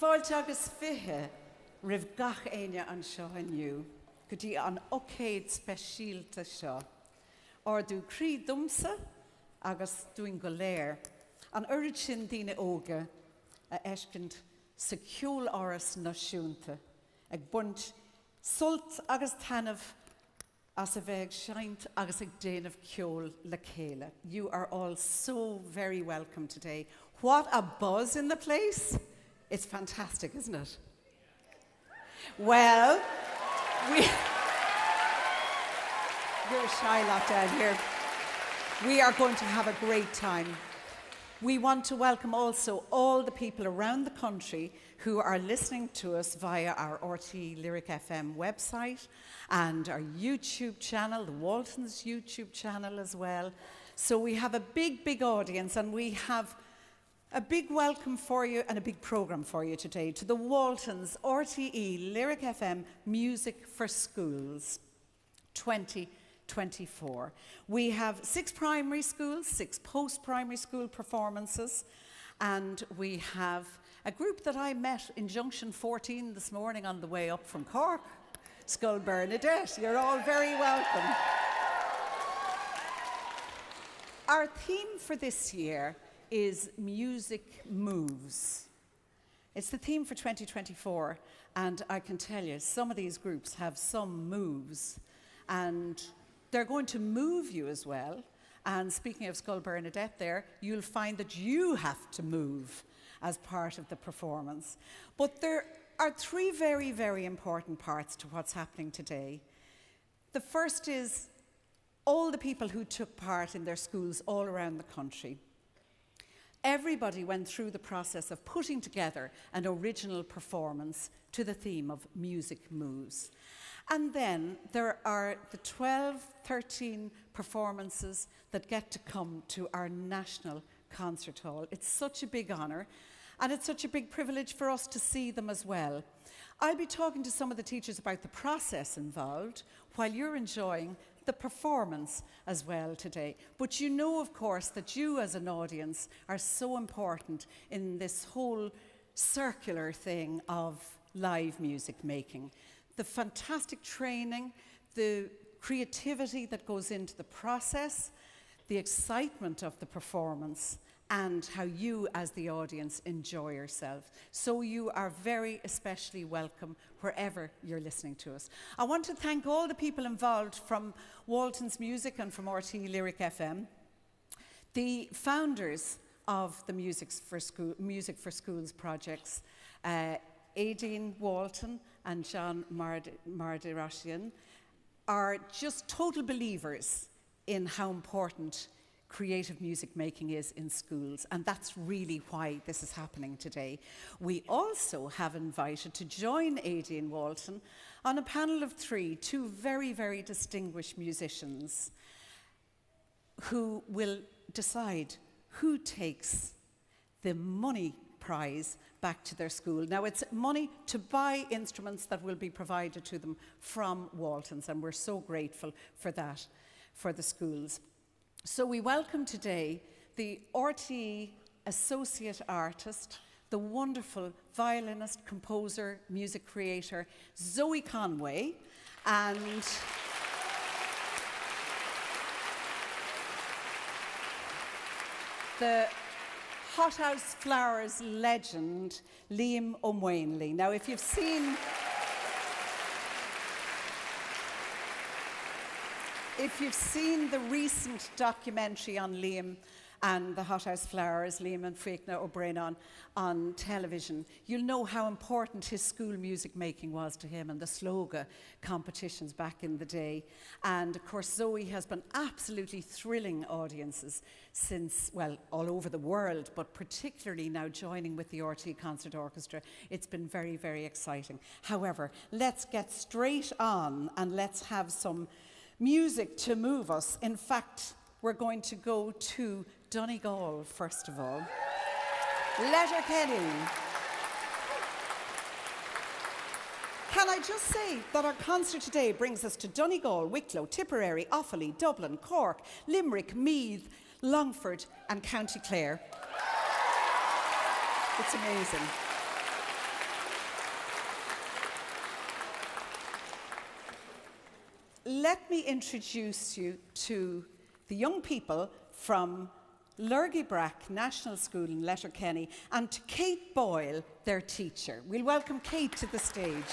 Fáilte agus fithe rih gach aine an seo aniu, go dtí an océad speisialta seo. Ardú crí dumsa agus dúin go léir. An urid sin daoine óga a eiscint sa ceol áras náisiúnta, ag bunt sult agus tanmh as a bheith seint agus ag déanamh ceol le chéile. You are all so very welcome today. What a buzz in the place. It's fantastic, isn't it? Well, you're a shy lot down here. We are going to have a great time. We want to welcome also all the people around the country who are listening to us via our RTÉ Lyric FM website and our YouTube channel, the Waltons YouTube channel as well. So we have a big, big audience, and we have a big welcome for you and a big programme for you today to the Waltons RTÉ Lyric FM Music for Schools 2024. We have 6 primary schools, 6 post-primary school performances, and we have a group that I met in Junction 14 this morning on the way up from Cork, Scoil Bernadette. You're all very welcome. Our theme for this year is Music Moves. It's the theme for 2024, and I can tell you, some of these groups have some moves, and they're going to move you as well, And speaking of Scoil Bernadette there, you'll find that you have to move as part of the performance. But there are three very, very important parts to what's happening today. The first is all the people who took part in their schools all around the country. Everybody went through the process of putting together an original performance to the theme of Music Moves. And then there are the 12, 13 performances that get to come to our National Concert Hall. It's such a big honour, and it's such a big privilege for us to see them as well. I'll be talking to some of the teachers about the process involved while you're enjoying the performance as well today. But you know, of course, that you as an audience are so important in this whole circular thing of live music making. The fantastic training, the creativity that goes into the process, the excitement of the performance, and how you as the audience enjoy yourself. So you are very especially welcome wherever you're listening to us. I want to thank all the people involved from Waltons Music and from RTÉ Lyric FM, the founders of the Music for Schools projects, Aideen Walton and John Mardirashian, are just total believers in how important creative music making is in schools, and that's really why this is happening today. We also have invited to join Aideen Walton on a panel of three, two very, very distinguished musicians who will decide who takes the money prize back to their school. Now, it's money to buy instruments that will be provided to them from Waltons, and we're so grateful for that, for the schools. So we welcome today the RTÉ Associate Artist, the wonderful violinist, composer, music creator, Zoe Conway, and the Hothouse Flowers legend, Liam O'Mwainley. Now, if you've seen the recent documentary on Liam and the Hothouse Flowers, Liam and Fiachna O'Brien on television, you'll know how important his school music making was to him and the sloga competitions back in the day. And of course, Zoe has been absolutely thrilling audiences since, well, all over the world, but particularly now joining with the RTÉ Concert Orchestra. It's been very, very exciting. However, let's get straight on and let's have some music to move us. In fact, we're going to go to Donegal first of all. Letterkenny. Can I just say that our concert today brings us to Donegal, Wicklow, Tipperary, Offaly, Dublin, Cork, Limerick, Meath, Longford and County Clare. It's amazing. Let me introduce you to the young people from Lurgybra National School in Letterkenny and to Kate Boyle, their teacher. We'll welcome Kate to the stage.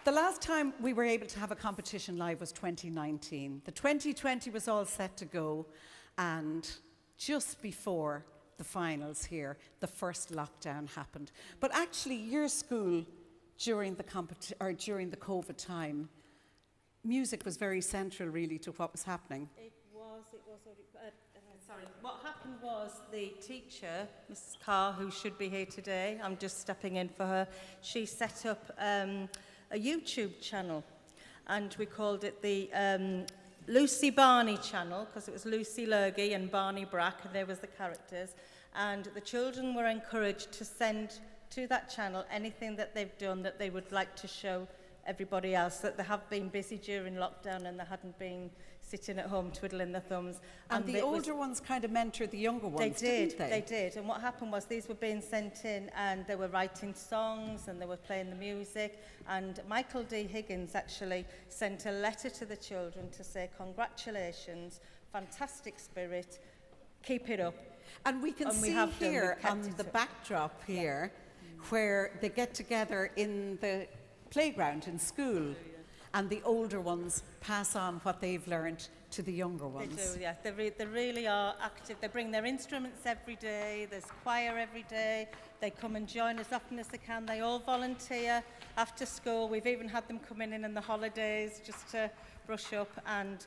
The last time we were able to have a competition live was 2019. The 2020 was all set to go, and just before the finals here, the first lockdown happened. But actually, your school, during the COVID time, music was very central, really, to what was happening. It was. Sorry. What happened was the teacher, Mrs. Carr, who should be here today, I'm just stepping in for her, she set up a YouTube channel, and we called it the Lucy Barney channel, because it was Lucy Lurgy and Barney Brack, and there was the characters. And the children were encouraged to send to that channel anything that they've done that they would like to show everybody else, that they have been busy during lockdown and they hadn't been sitting at home twiddling their thumbs. And the older ones kind of mentored the younger ones, didn't they? They did. And what happened was these were being sent in and they were writing songs and they were playing the music. And Michael D. Higgins actually sent a letter to the children to say, congratulations, fantastic spirit, keep it up. And we can see here on the backdrop here where they get together in the playground in school, and the older ones pass on what they've learned to the younger ones. They do, yeah. They really are active. They bring their instruments every day. There's choir every day. They come and join as often as they can. They all volunteer after school. We've even had them coming in the holidays just to brush up, and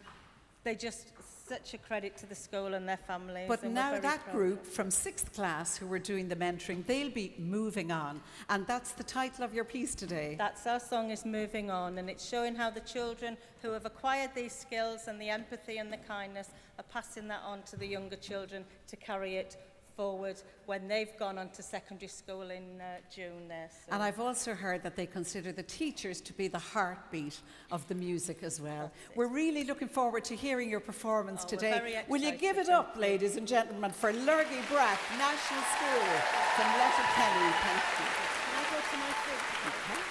they just such a credit to the school and their families. But and now that group from 6th class who were doing the mentoring, they'll be moving on. And that's the title of your piece today. That's our song, is Moving On, and it's showing how the children who have acquired these skills and the empathy and the kindness are passing that on to the younger children to carry it forward when they've gone on to secondary school in June there. So. And I've also heard that they consider the teachers to be the heartbeat of the music as well. We're really looking forward to hearing your performance today. Will you give it up, ladies and gentlemen, for Lurgybra National School from Letterkenny. Thank you. Can I go to my seat? Okay.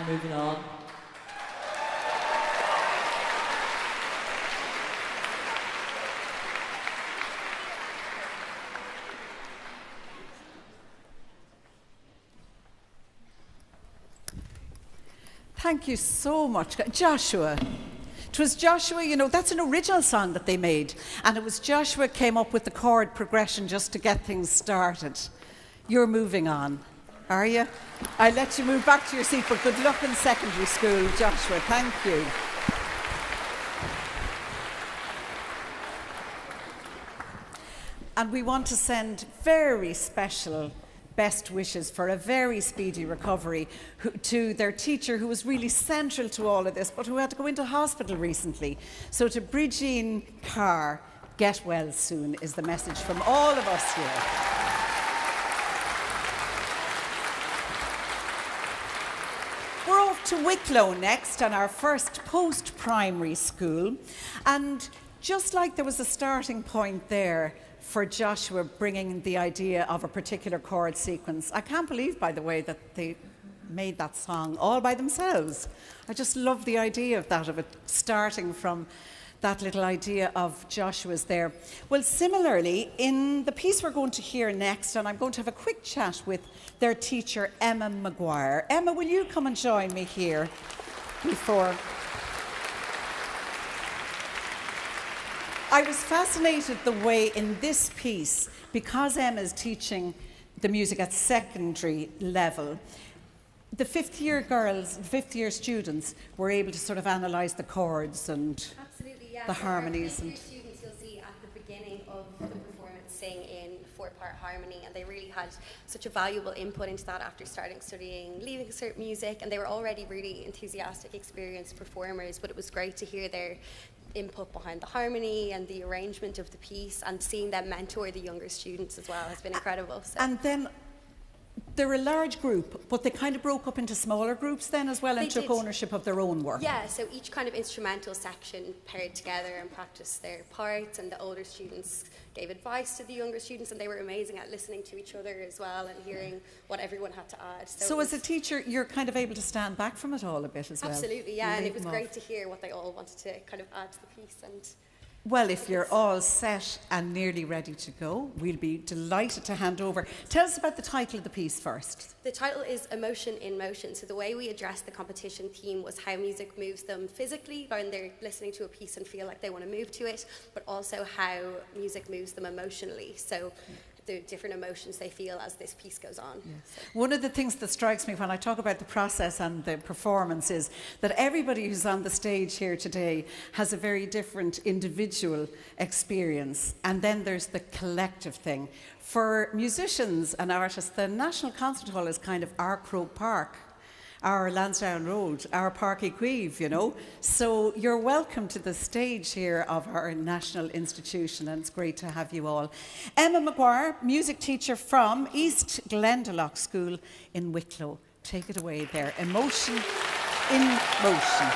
mind moving on? Thank you so much. Joshua. It was Joshua, you know, that's an original song that they made. And it was Joshua came up with the chord progression just to get things started. You're moving on, are you? I'll let you move back to your seat, but good luck in secondary school, Joshua. Thank you. And we want to send very special best wishes for a very speedy recovery to their teacher, who was really central to all of this, but who had to go into hospital recently. So to Bridgeen Carr, get well soon is the message from all of us here. We're off to Wicklow next on our first post-primary school. And just like there was a starting point there for Joshua bringing the idea of a particular chord sequence, I can't believe, by the way, that they made that song all by themselves. I just love the idea of that, of it starting from that little idea of Joshua's there. Well, similarly, in the piece we're going to hear next, and I'm going to have a quick chat with their teacher, Emma Mhuire. Emma, will you come and join me here before... I was fascinated the way in this piece, because Emma's teaching the music at secondary level, the fifth-year girls, fifth-year students were able to sort of analyse the chords and absolutely, yeah. the so harmonies. Our students, you'll see at the beginning of the performance sing in four-part harmony, and they really had such a valuable input into that after studying leaving cert music, and they were already really enthusiastic, experienced performers, but it was great to hear their input behind the harmony and the arrangement of the piece, and seeing them mentor the younger students as well has been incredible. So. And then they're a large group, but they kind of broke up into smaller groups then as well, and took ownership of their own work. Yeah, so each kind of instrumental section paired together and practiced their parts, and the older students gave advice to the younger students, and they were amazing at listening to each other as well and hearing what everyone had to add. So as a teacher, you're kind of able to stand back from it all a bit as well. Absolutely, yeah, and it was great to hear what they all wanted to kind of add to the piece. And well, if you're all set and nearly ready to go, we'll be delighted to hand over. Tell us about the title of the piece first. The title is Emotion in Motion. So the way we addressed the competition theme was how music moves them physically when they're listening to a piece and feel like they want to move to it, but also how music moves them emotionally. So the different emotions they feel as this piece goes on. Yes. So. One of the things that strikes me when I talk about the process and the performance is that everybody who's on the stage here today has a very different individual experience, and then there's the collective thing. For musicians and artists, the National Concert Hall is kind of our Croke Park, our Lansdowne Road, our Park Equive, you know. So you're welcome to the stage here of our national institution, and it's great to have you all. Emma Mhuire, music teacher from East Glendalough School in Wicklow. Take it away there. Emotion in Motion.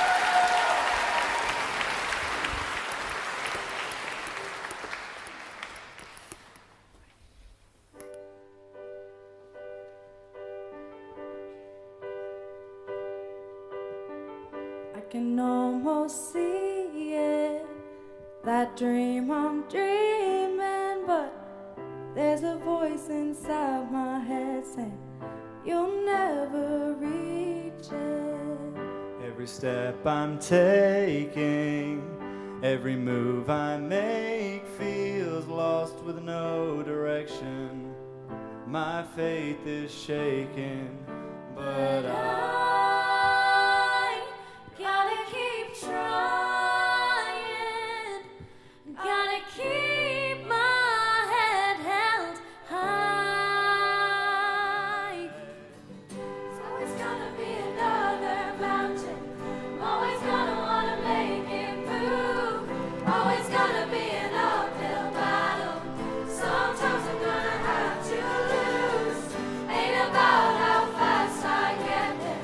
I can almost see it, that dream I'm dreaming, but there's a voice inside my head saying you'll never reach it. Every step I'm taking, every move I make feels lost with no direction. My faith is shaken, but I gotta keep trying, gotta keep my head held high. There's always gonna be another mountain, I'm always gonna wanna make it move, always gonna be an uphill battle, sometimes I'm gonna have to lose. Ain't about how fast I get there,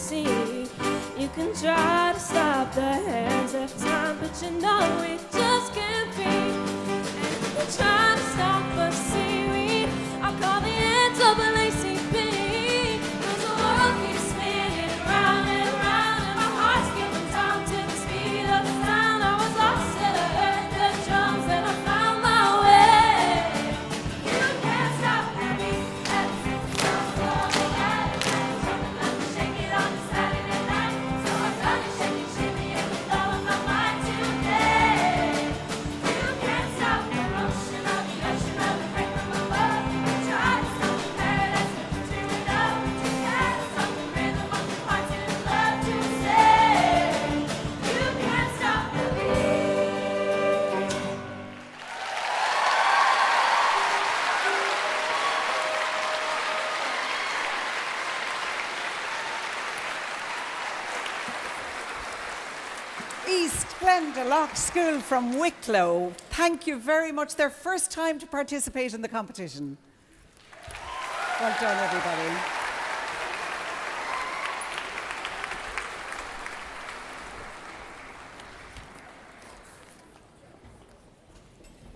see. You can try to stop the hands of time, but you know it just can't be. And you can try to stop the seaweed. I call the NAACP. 'Cause the world keeps spinning round and round, and my heart's giving time to the speed of the sound. I was lost and I heard the drums and I found my way. You can't stop me. East Glendalough School from Wicklow. Thank you very much. Their first time to participate in the competition. Well done, everybody.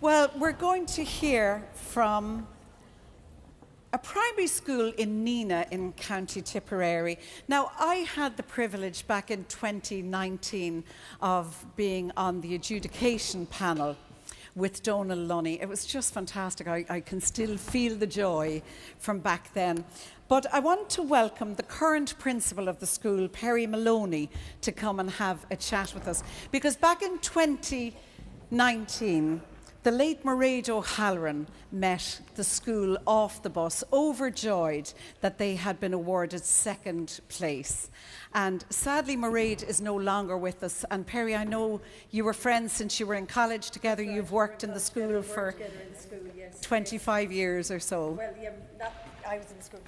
Well, we're going to hear from a primary school in Nenagh in County Tipperary. Now, I had the privilege back in 2019 of being on the adjudication panel with Donal Lunny. It was just fantastic. I can still feel the joy from back then. But I want to welcome the current principal of the school, Perry Maloney, to come and have a chat with us. Because back in 2019, the late Mairead O'Halloran met the school off the bus, overjoyed that they had been awarded second place. And sadly, Mairead is no longer with us. And Perry, I know you were friends since you were in college together. You've worked in the school for 25 years or so. Well, yeah, I was in the school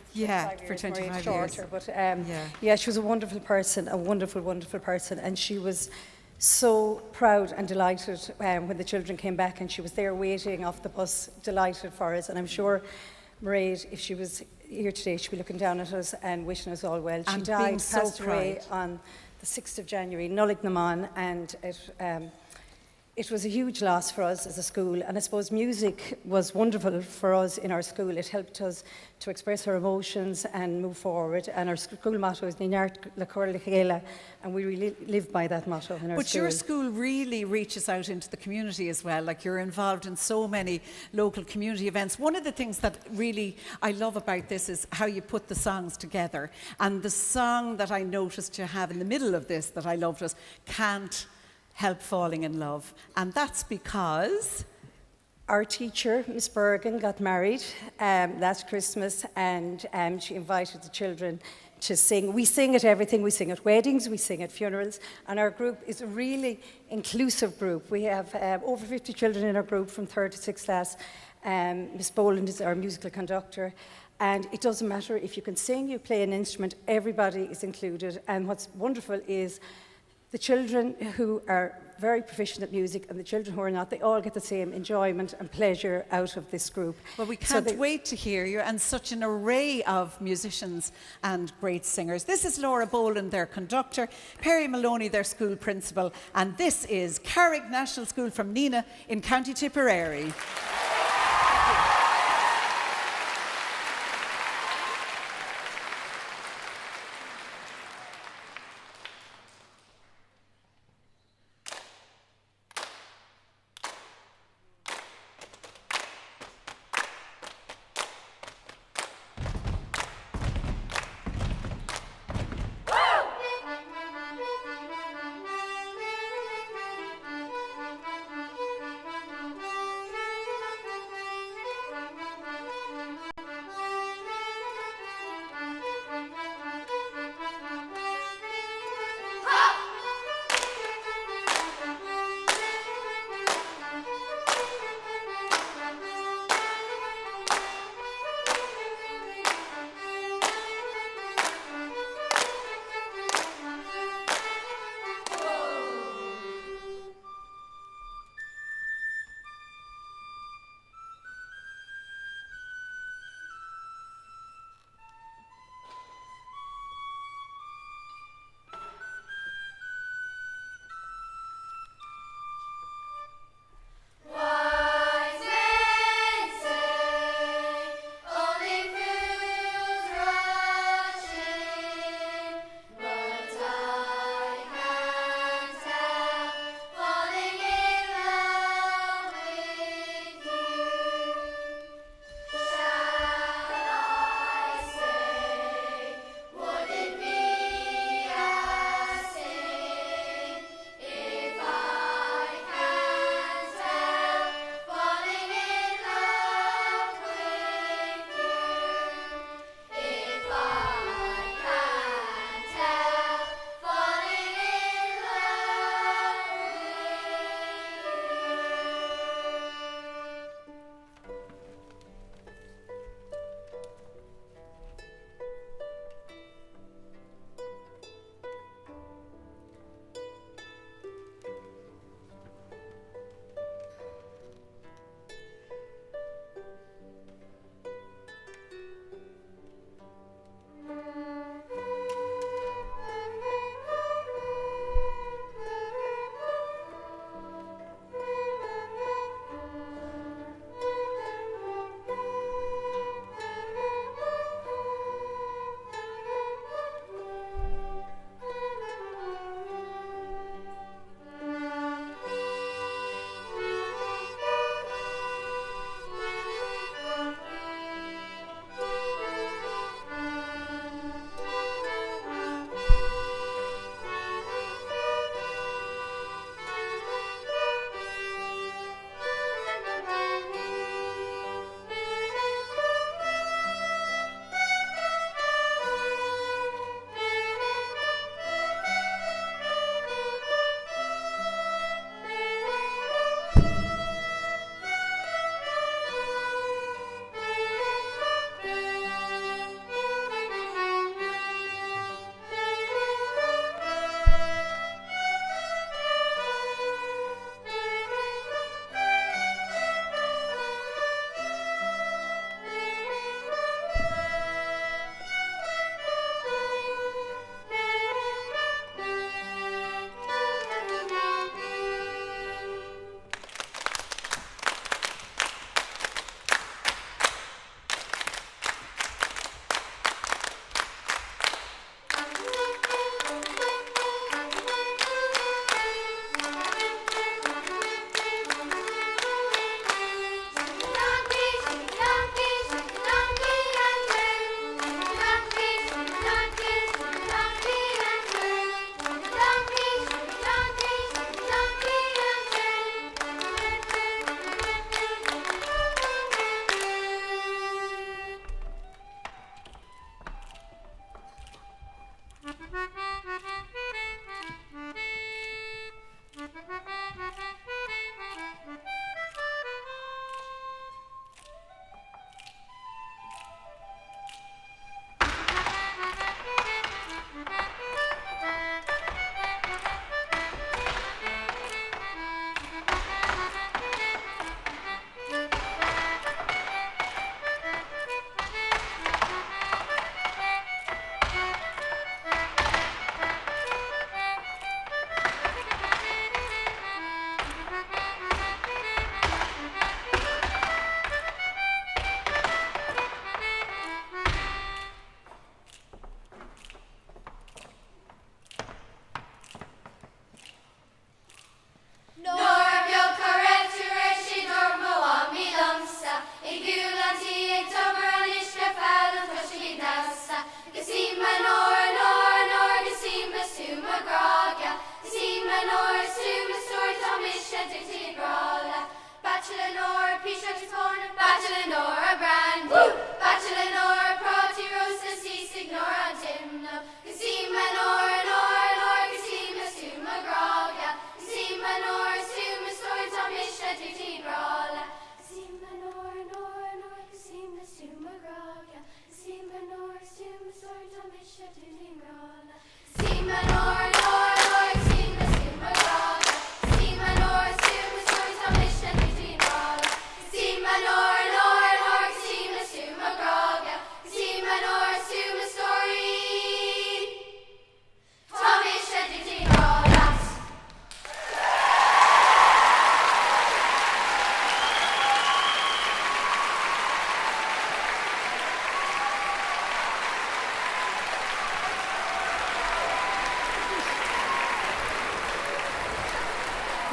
for 25 years. But she was a wonderful person, a wonderful, wonderful person. And she was so proud and delighted when the children came back, and she was there waiting off the bus, delighted for us. And I'm sure Mairead, if she was here today, she'd be looking down at us and wishing us all well. She died, passed away on the 6th of January, Nullignaman, and it was a huge loss for us as a school. And I suppose music was wonderful for us in our school. It helped us to express our emotions and move forward. And our school motto is Nenagh School, and we really live by that motto in our school. But your school really reaches out into the community as well. Like, you're involved in so many local community events. One of the things that really I love about this is how you put the songs together. And the song that I noticed you have in the middle of this that I loved was Can't Help Falling in Love. And that's because our teacher, Miss Bergen, got married last Christmas, and she invited the children to sing. We sing at everything. We sing at weddings, we sing at funerals, and our group is a really inclusive group. We have over 50 children in our group from 3rd to 6th class. Miss Boland is our musical conductor, and it doesn't matter if you can sing, you play an instrument, everybody is included. And what's wonderful is the children who are very proficient at music and the children who are not, they all get the same enjoyment and pleasure out of this group. Well, we can't wait to hear you, and such an array of musicians and great singers. This is Laura Boland, their conductor, Perry Maloney, their school principal, and this is Carrick National School from Nenagh in County Tipperary.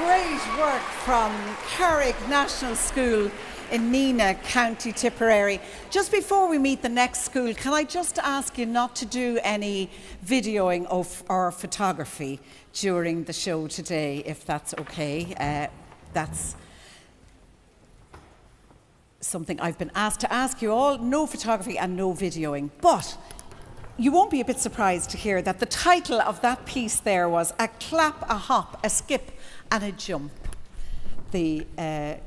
great work from Carrick National School in Nenagh, County Tipperary. Just before we meet the next school, can I just ask you not to do any videoing or photography during the show today, if that's okay? That's something I've been asked to ask you all. No photography and no videoing. But you won't be a bit surprised to hear that the title of that piece there was A Clap, a Hop, a Skip and a Jump. The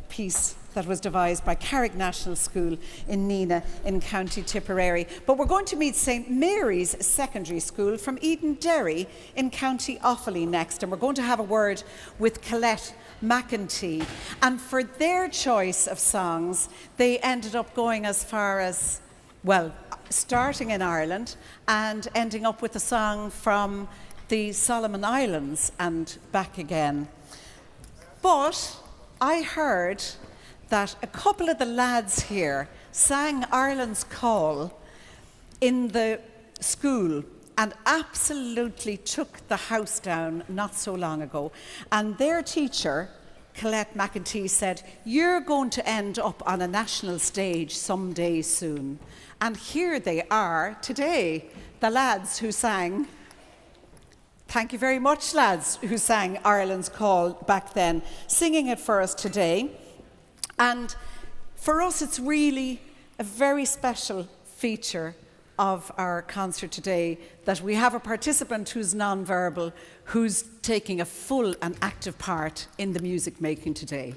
piece that was devised by Carrick National School in Nenagh in County Tipperary. But we're going to meet St Mary's Secondary School from Edenderry in County Offaly next, and we're going to have a word with Colette McEntee. And for their choice of songs, they ended up going as far as, well, starting in Ireland and ending up with a song from the Solomon Islands and back again. But I heard that a couple of the lads here sang Ireland's Call in the school and absolutely took the house down not so long ago. And their teacher, Colette McEntee, said, "You're going to end up on a national stage someday soon." And here they are today, the lads who sang, thank you very much, lads, who sang Ireland's Call back then, singing it for us today. And for us, it's really a very special feature of our concert today that we have a participant who's non-verbal, who's taking a full and active part in the music making today.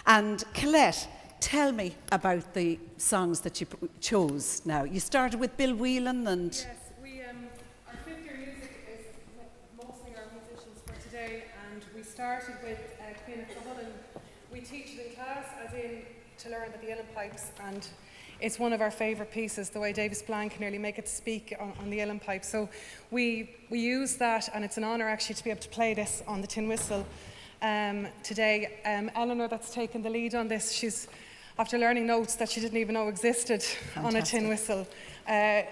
And Colette, tell me about the songs that you chose now. You started with Bill Whelan and... Yes, our fifth year music is mostly our musicians for today, and we started with Queen of Cullen. We teach it in class, as in to learn the uilleann pipes, and it's one of our favourite pieces, the way Davis Blanc can nearly make it speak on the uilleann pipe. So we use that, and it's an honour actually to be able to play this on the tin whistle today. Eleanor, that's taken the lead on this, she's after learning notes that she didn't even know existed. Fantastic. On a tin whistle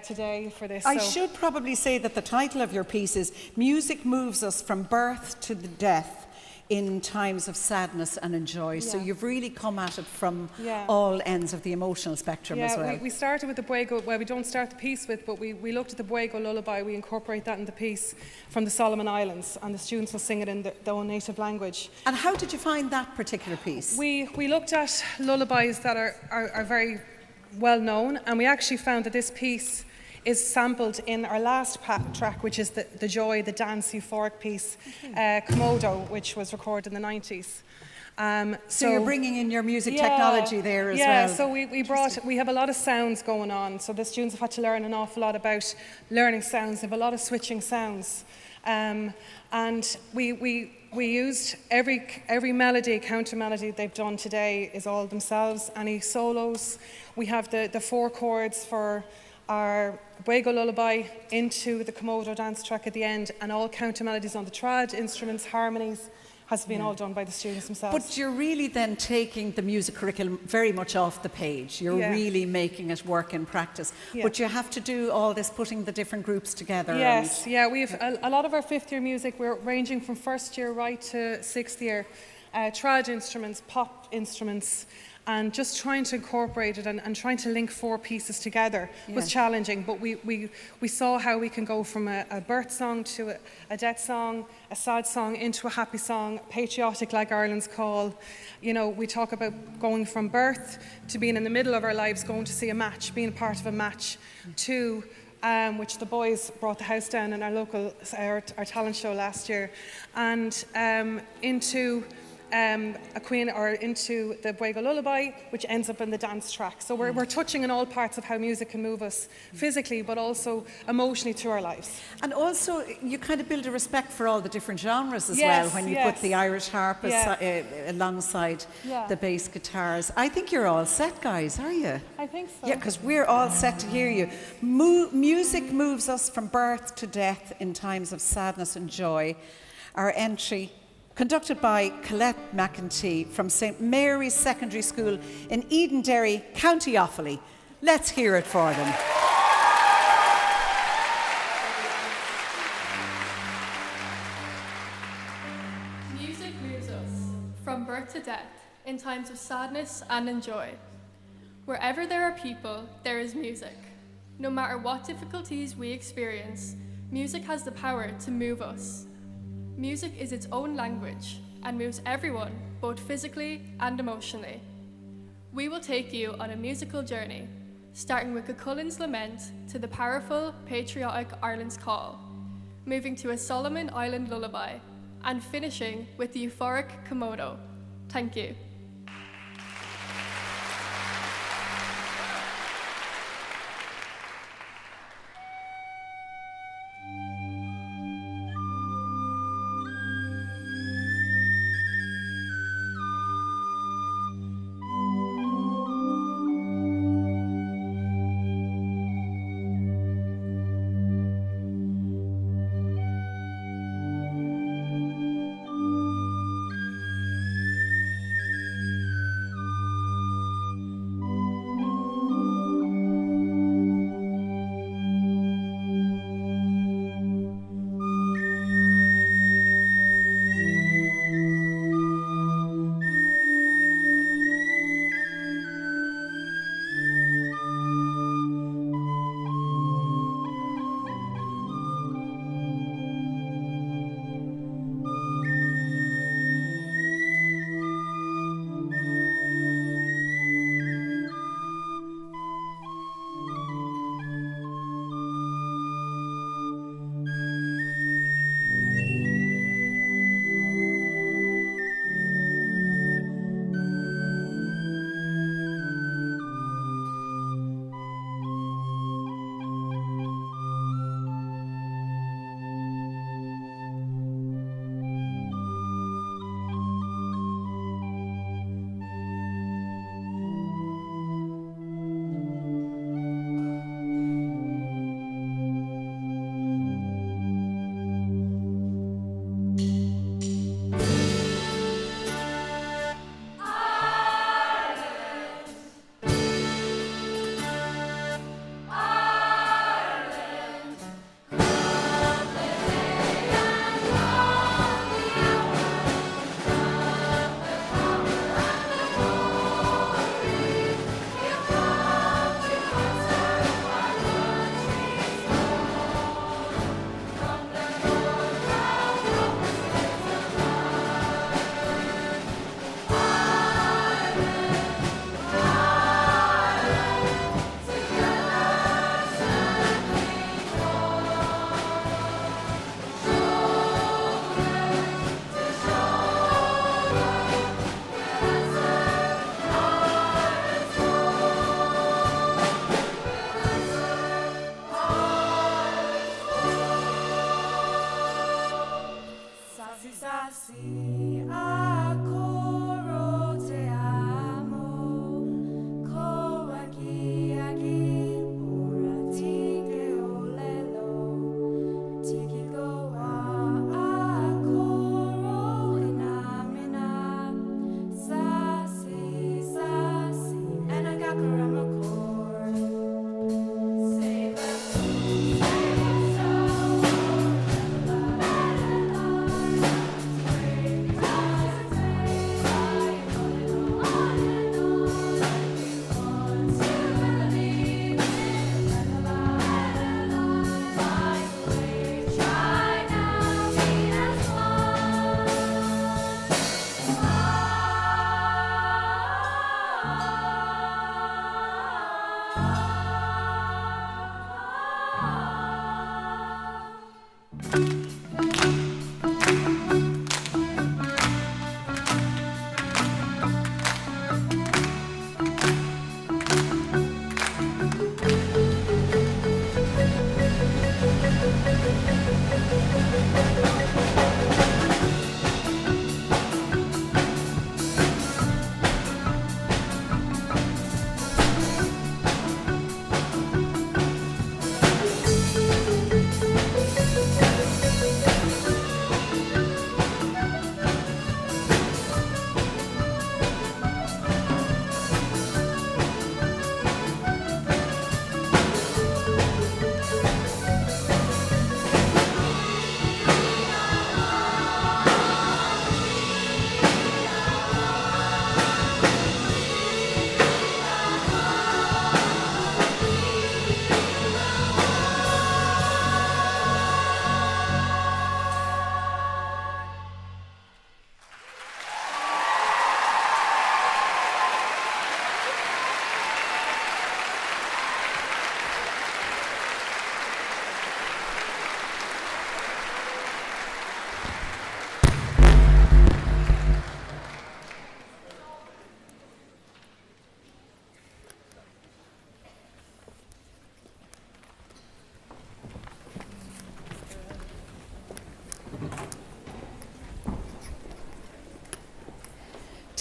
today for this. I should probably say that the title of your piece is Music Moves Us from Birth to the Death in Times of Sadness and Joy. Yeah. So you've really come at it from all ends of the emotional spectrum as well. We started with the Buego, well, we don't start the piece with, but we looked at the Buego lullaby, we incorporate that in the piece from the Solomon Islands, and the students will sing it in their own native language. And how did you find that particular piece? We looked at lullabies that are very well known, and we actually found that this piece is sampled in our last track, which is the Joy, the dance euphoric piece, Komodo, which was recorded in the 90s. So you're bringing in your music technology there as well. Yeah, so we have a lot of sounds going on, so the students have had to learn an awful lot about learning sounds. They have a lot of switching sounds. And we used every melody, counter melody they've done today is all themselves. Any solos, we have the four chords for our Buego lullaby into the Komodo dance track at the end, and all counter melodies on the trad, instruments, harmonies, has been all done by the students themselves. But you're really then taking the music curriculum very much off the page. You're really making it work in practice. Yeah. But you have to do all this, putting the different groups together. Yes, we have a lot of our fifth year music, we're ranging from first year right to sixth year. Trad instruments, pop instruments, and just trying to incorporate it and trying to link four pieces together was challenging, but we saw how we can go from a birth song to a death song, a sad song into a happy song, patriotic like Ireland's Call. You know, we talk about going from birth to being in the middle of our lives, going to see a match, being a part of a match, to which the boys brought the house down in our local our talent show last year, and into a queen, or into the Buego lullaby, which ends up in the dance track. So we're touching on all parts of how music can move us physically, but also emotionally through our lives. And also, you kind of build a respect for all the different genres as well when you put the Irish harp alongside the bass guitars. I think you're all set, guys, are you? I think so. Yeah, because we're all set to hear you. Music moves us from birth to death in times of sadness and joy. Our entry, conducted by Colette McEntee from St Mary's Secondary School in Edenderry, County Offaly. Let's hear it for them. Music moves us. from birth to death, in times of sadness and in joy. Wherever there are people, there is music. No matter what difficulties we experience, music has the power to move us. Music is its own language and moves everyone, both physically and emotionally. We will take you on a musical journey, starting with Cuchullin's Lament to the powerful, patriotic Ireland's Call, moving to a Solomon Island lullaby, and finishing with the euphoric Komodo. Thank you.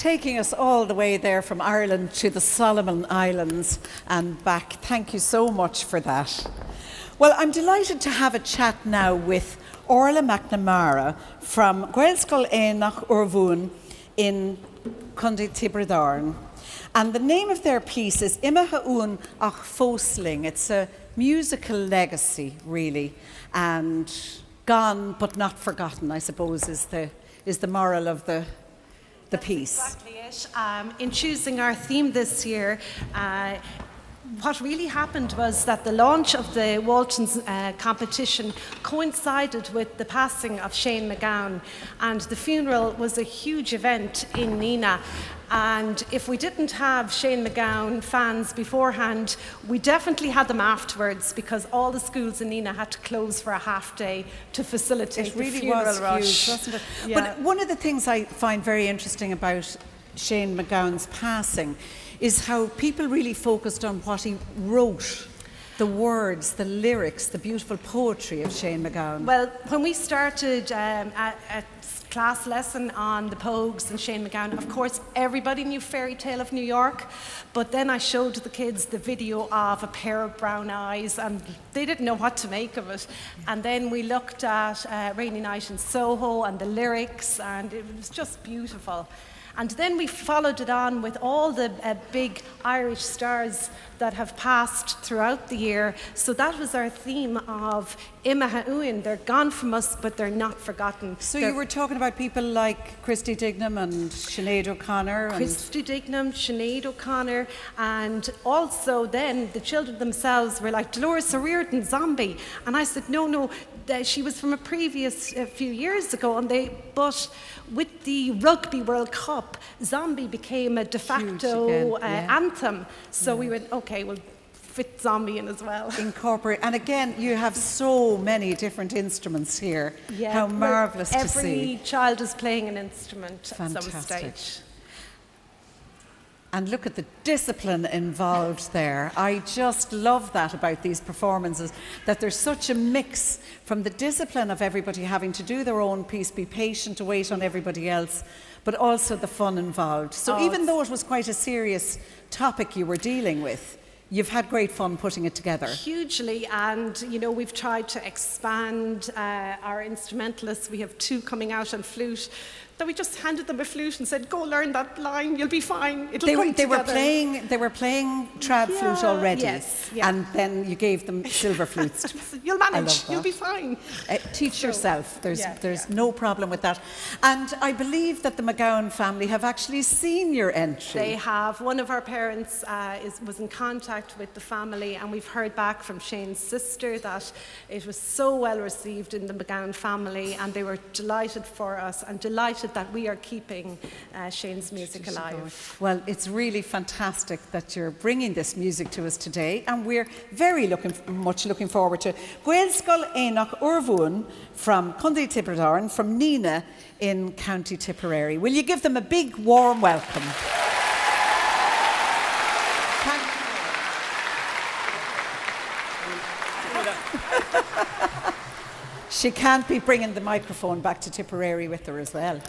taking us all the way there from Ireland to the Solomon Islands and back. Thank you so much for that. Well, I'm delighted to have a chat now with Orla McNamara from Scoil Mhuire in County Tipperary. And the name of their piece is Imaghaún ach Fósling. It's a musical legacy, really, and gone but not forgotten, I suppose, is the moral of the piece. That's exactly it. In choosing our theme this year, what really happened was that the launch of the Waltons competition coincided with the passing of Shane MacGowan, and the funeral was a huge event in Nenagh. And if we didn't have Shane MacGowan fans beforehand, we definitely had them afterwards, because all the schools in Nenagh had to close for a half day to facilitate It really the funeral was rush. huge, wasn't it? Yeah. But one of the things I find very interesting about Shane MacGowan's passing is how people really focused on what he wrote, the words, the lyrics, the beautiful poetry of Shane MacGowan. Well, when we started a class lesson on the Pogues and Shane MacGowan, of course, everybody knew Fairy Tale of New York, but then I showed the kids the video of a pair of brown eyes, and they didn't know what to make of it. And then we looked at Rainy Night in Soho and the lyrics, and it was just beautiful. And then we followed it on with all the big Irish stars that have passed throughout the year. So that was our theme of Imaghaún. They're gone from us, but they're not forgotten. So you were talking about people like Christi Dignam and Sinead O'Connor. Christi Dignam, Sinead O'Connor, and also then the children themselves were like, Dolores O'Riordan, Zombie. And I said, no, she was from a previous few years ago, but with the Rugby World Cup, Zombie became a de facto anthem. So we went, okay, we'll fit Zombie in as well. Incorporate. And again, you have so many different instruments here. Yeah, how marvellous to see. Every child is playing an instrument Fantastic. at some stage. And look at the discipline involved there. I just love that about these performances, that there's such a mix from the discipline of everybody having to do their own piece, be patient to wait on everybody else, but also the fun involved. So even though it was quite a serious topic you were dealing with, you've had great fun putting it together. Hugely, and we've tried to expand our instrumentalists. We have 2 coming out on flute. That we just handed them a flute and said, "Go learn that line. You'll be fine. It'll come together." They were playing trad flute already, yes, yeah. And then you gave them silver flutes. You'll manage. You'll be fine. Teach yourself. There's no problem with that. And I believe that the MacGowan family have actually seen your entry. They have. One of our parents was in contact with the family, and we've heard back from Shane's sister that it was so well received in the MacGowan family, and they were delighted for us and delighted that we are keeping Shane's music alive. Well, it's really fantastic that you're bringing this music to us today, and we're very much looking forward to Scoil Mhuire from County Tipperary, from Nenagh in County Tipperary. Will you give them a big warm welcome? She can't be bringing the microphone back to Tipperary with her as well.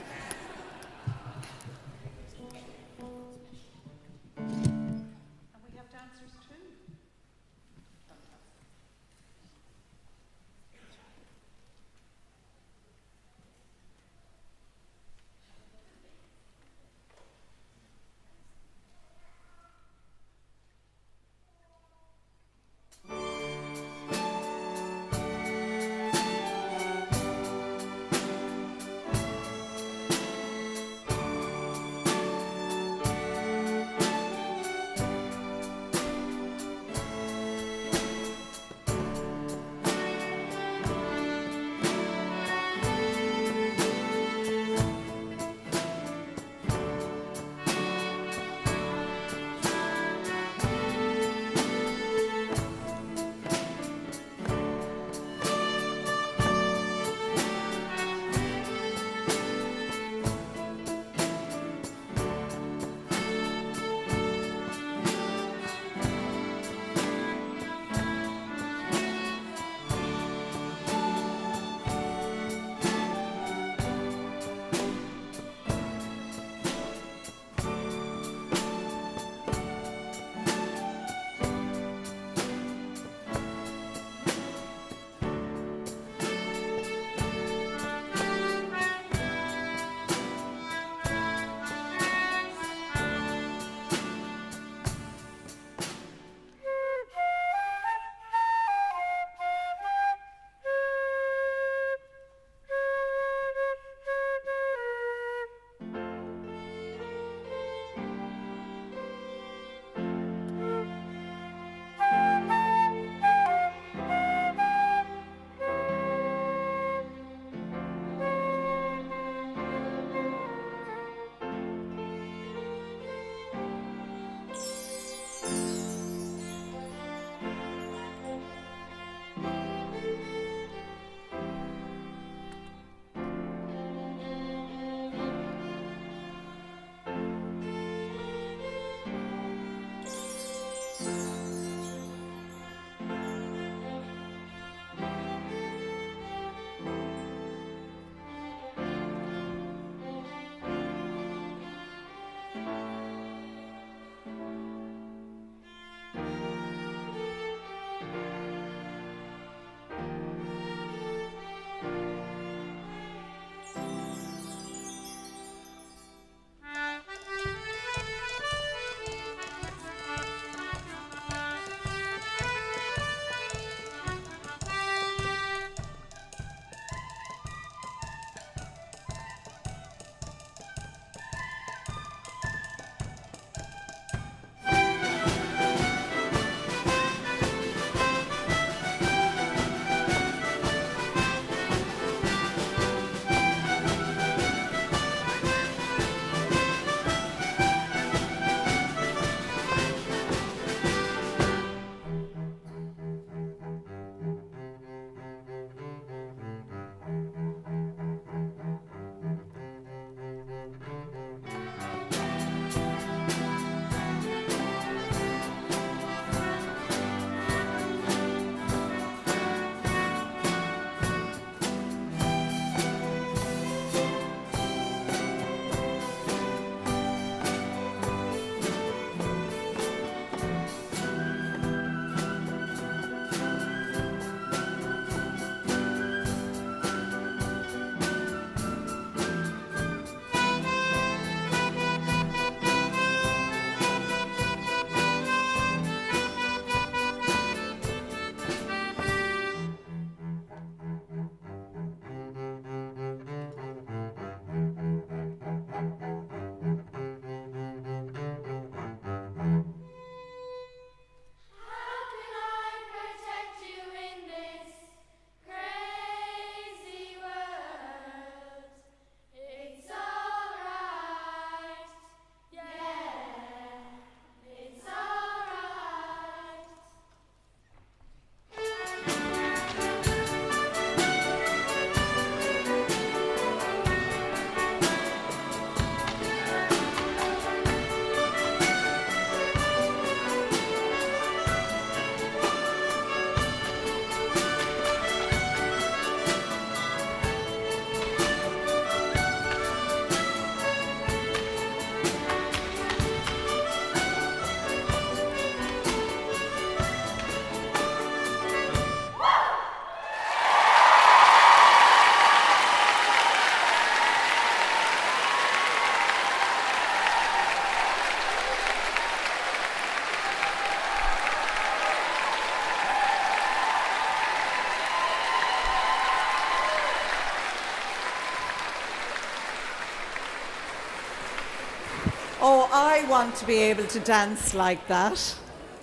Oh, I want to be able to dance like that.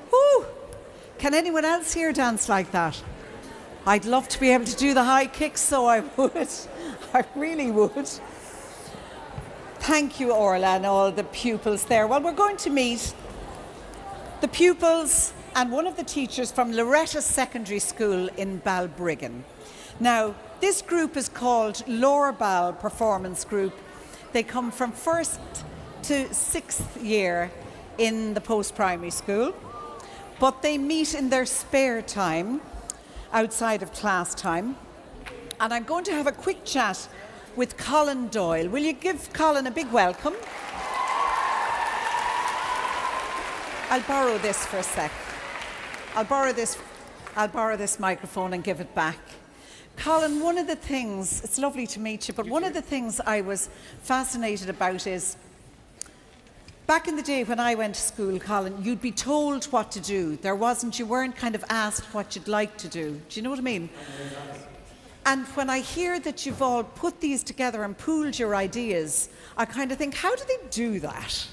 Woo! Can anyone else here dance like that? I'd love to be able to do the high kicks, so I would. I really would. Thank you, Orla, and all the pupils there. Well, we're going to meet the pupils and one of the teachers from Loreto Secondary School in Balbriggan. Now, this group is called Lurgybra Performance Group. They come from 1st to 6th year in the post-primary school, but they meet in their spare time outside of class time. And I'm going to have a quick chat with Colin Doyle. Will you give Colin a big welcome? I'll borrow this for a sec. I'll borrow this microphone and give it back. Colin, one of the things, it's lovely to meet you, but one of the things I was fascinated about is, back in the day when I went to school, Colin, you'd be told what to do. You weren't kind of asked what you'd like to do. Do you know what I mean? And when I hear that you've all put these together and pooled your ideas, I kind of think, how do they do that?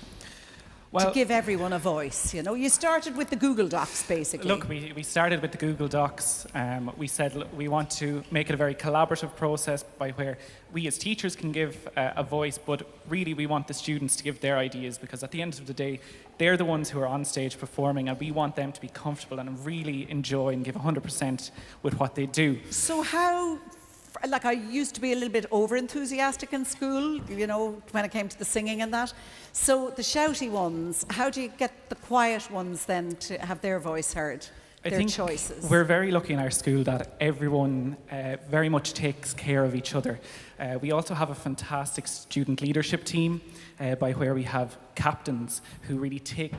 Well, to give everyone a voice, you know? You started with the Google Docs, basically. Look, we started with the Google Docs. We said look, we want to make it a very collaborative process by where we as teachers can give a voice, but really we want the students to give their ideas, because at the end of the day, they're the ones who are on stage performing, and we want them to be comfortable and really enjoy and give 100% with what they do. So how... Like, I used to be a little bit over-enthusiastic in school, you know, when it came to the singing and that. So the shouty ones, how do you get the quiet ones then to have their voice heard, I their think choices? We're very lucky in our school that everyone very much takes care of each other. We also have a fantastic student leadership team by where we have captains who really take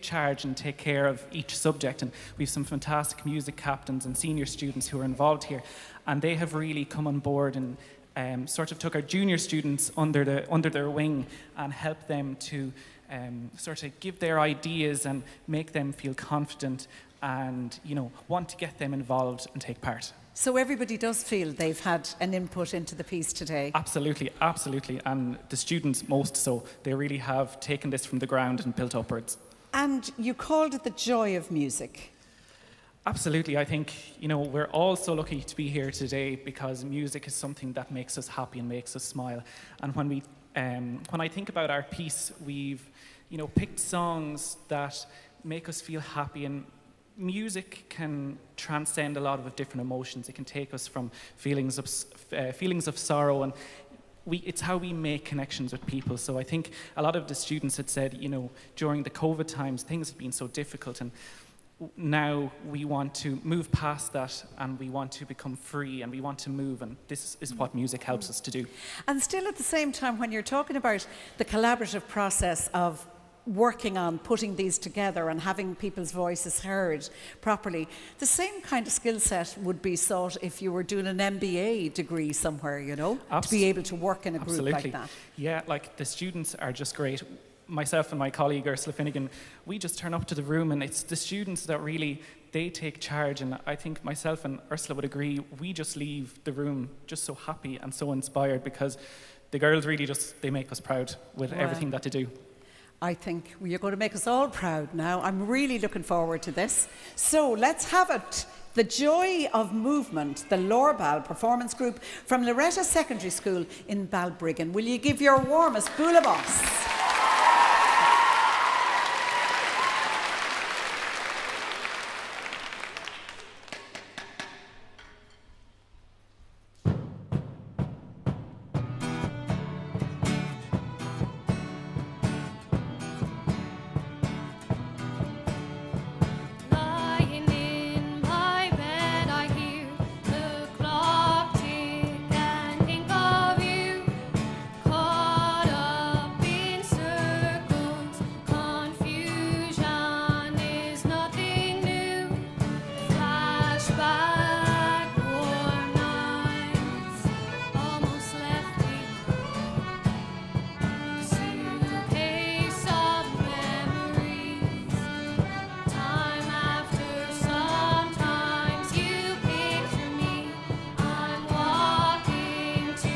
charge and take care of each subject, and we have some fantastic music captains and senior students who are involved here, and they have really come on board and sort of took our junior students under their wing and helped them to sort of give their ideas and make them feel confident and, you know, want to get them involved and take part. So everybody does feel they've had an input into the piece today? Absolutely, absolutely. And the students most so. They really have taken this from the ground and built upwards. And you called it the joy of music. Absolutely. I think, you know, we're all so lucky to be here today because music is something that makes us happy and makes us smile. And when I think about our piece, we've, you know, picked songs that make us feel happy, and music can transcend a lot of different emotions. It can take us from feelings of sorrow, and it's how we make connections with people. So I think a lot of the students had said, you know, during the COVID times, things have been so difficult, and now we want to move past that, and we want to become free, and we want to move, and this is what music helps us to do. And still at the same time, when you're talking about the collaborative process of working on putting these together and having people's voices heard properly, the same kind of skill set would be sought if you were doing an MBA degree somewhere, you know, to be able to work in a group like that. Yeah, like the students are just great. Myself and my colleague Ursula Finnegan, we just turn up to the room, and it's the students that really, they take charge, and I think myself and Ursula would agree, we just leave the room just so happy and so inspired, because the girls really just, they make us proud with everything that they do. I think you're going to make us all proud now. I'm really looking forward to this. So let's have it. The Joy of Movement, the Lurgybra Performance Group from Loreto Secondary School in Balbriggan. Will you give your warmest boulabos? Lying in my bed, I hear the clock tick and think of you, caught up in circles. Confusion is nothing new. Flashback, warm nights almost left me. Suitcase of memories. Time after, sometimes you picture me. I'm walking to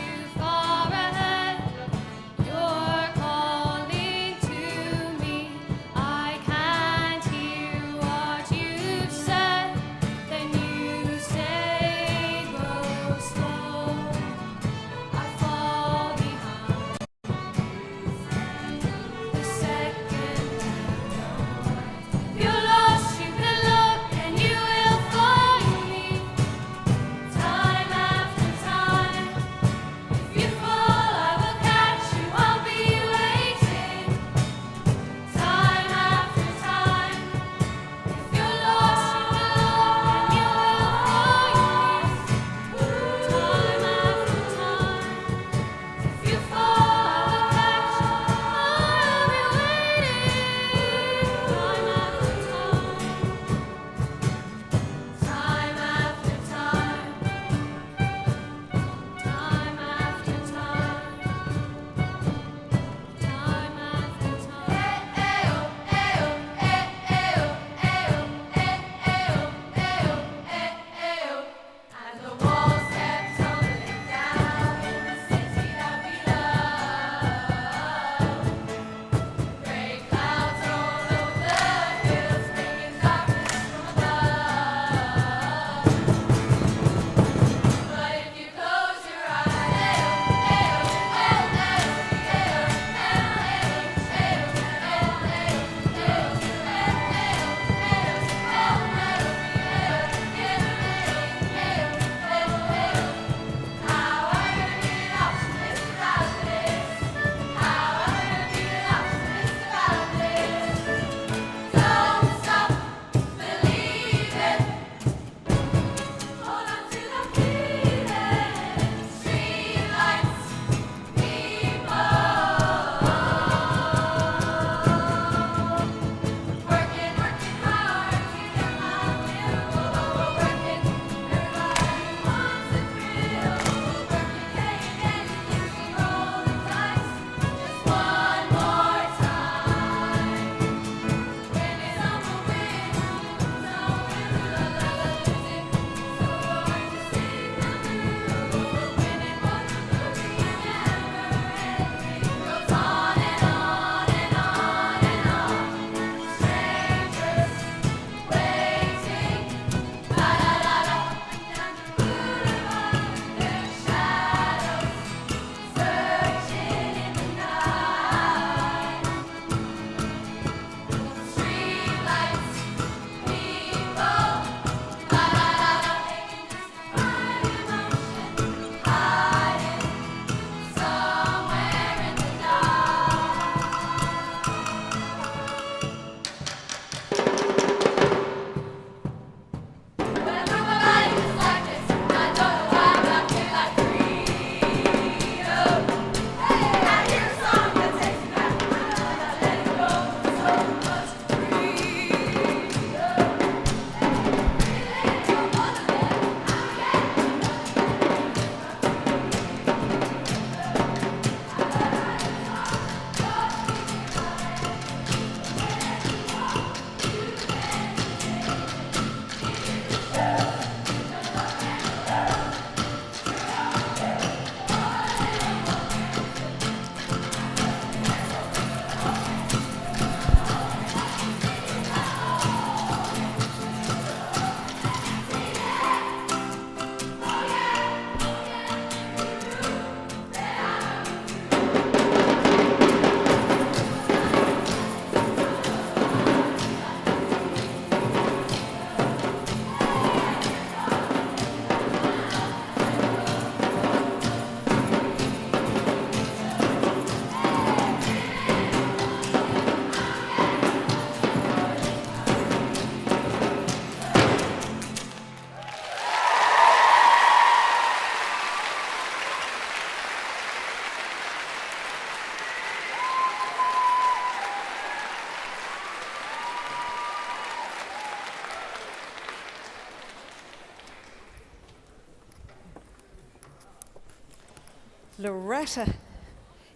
Loreto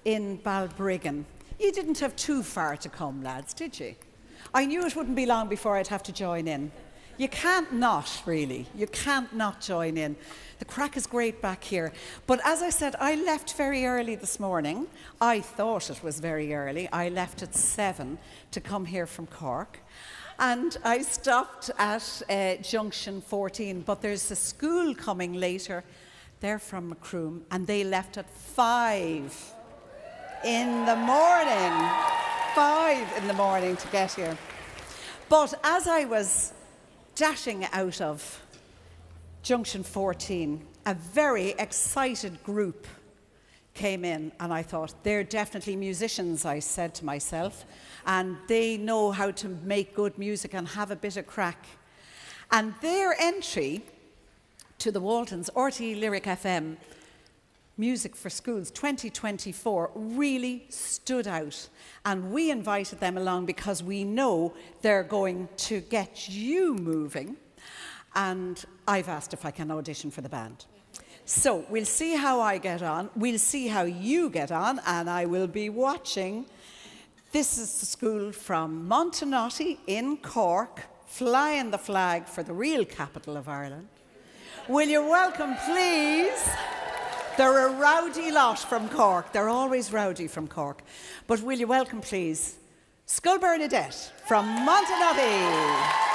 in Balbriggan. You didn't have too far to come, lads, did you? I knew it wouldn't be long before I'd have to join in. You can't not, really. You can't not join in. The crack is great back here. But as I said, I left very early this morning. I thought it was very early. I left at 7 to come here from Cork. And I stopped at Junction 14, but there's a school coming later. They're from Macroom, and they left at 5 in the morning. 5 in the morning to get here. But as I was dashing out of Junction 14, a very excited group came in, and I thought, they're definitely musicians, I said to myself, and they know how to make good music and have a bit of crack. And their entry to the Waltons RTÉ Lyric FM Music for Schools 2024 really stood out, and we invited them along because we know they're going to get you moving, and I've asked if I can audition for the band. So we'll see how I get on, we'll see how you get on, and I will be watching. This is the school from Montenotte in Cork, flying the flag for the real capital of Ireland. Will you welcome, please? They're a rowdy lot from Cork. They're always rowdy from Cork. But will you welcome, please, Scoil Bernadette from Montenotte.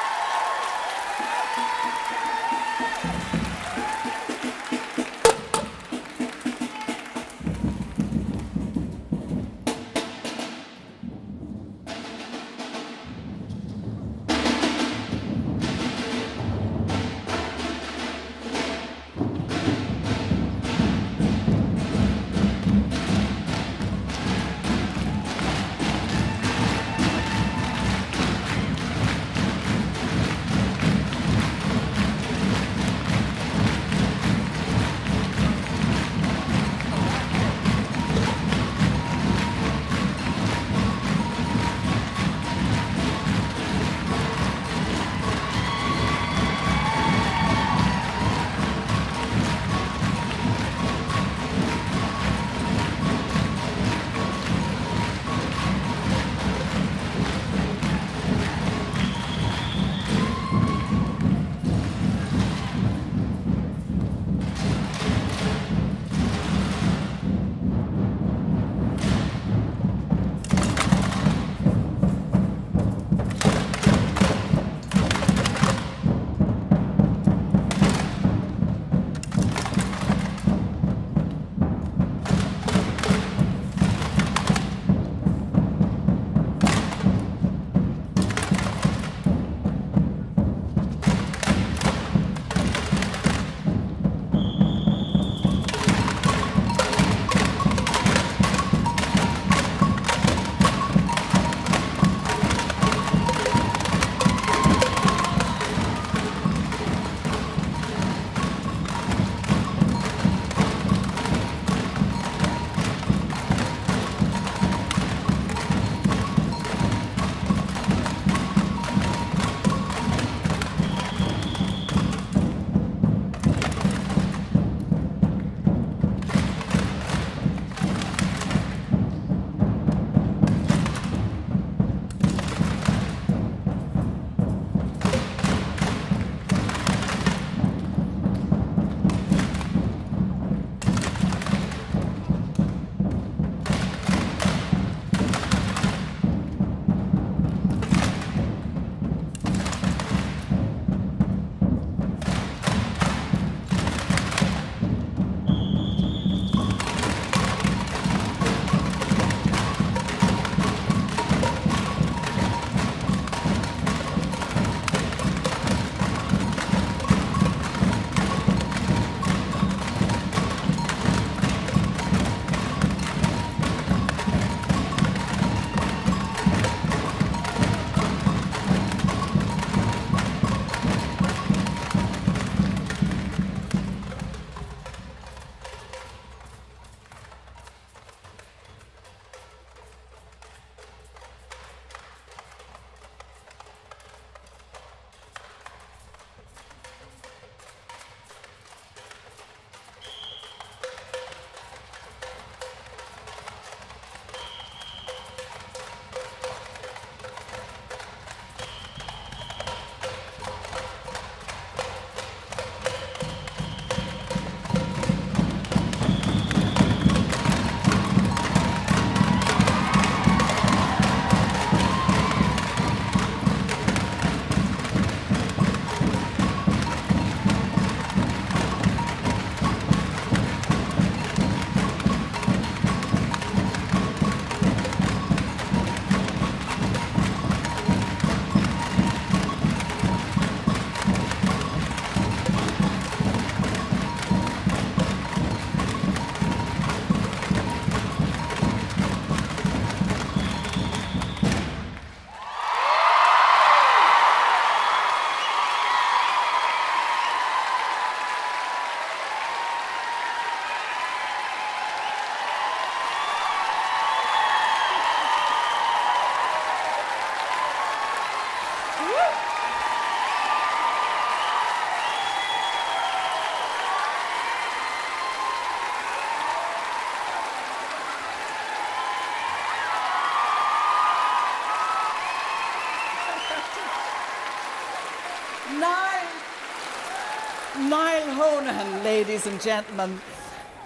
Niall Honohan, ladies and gentlemen.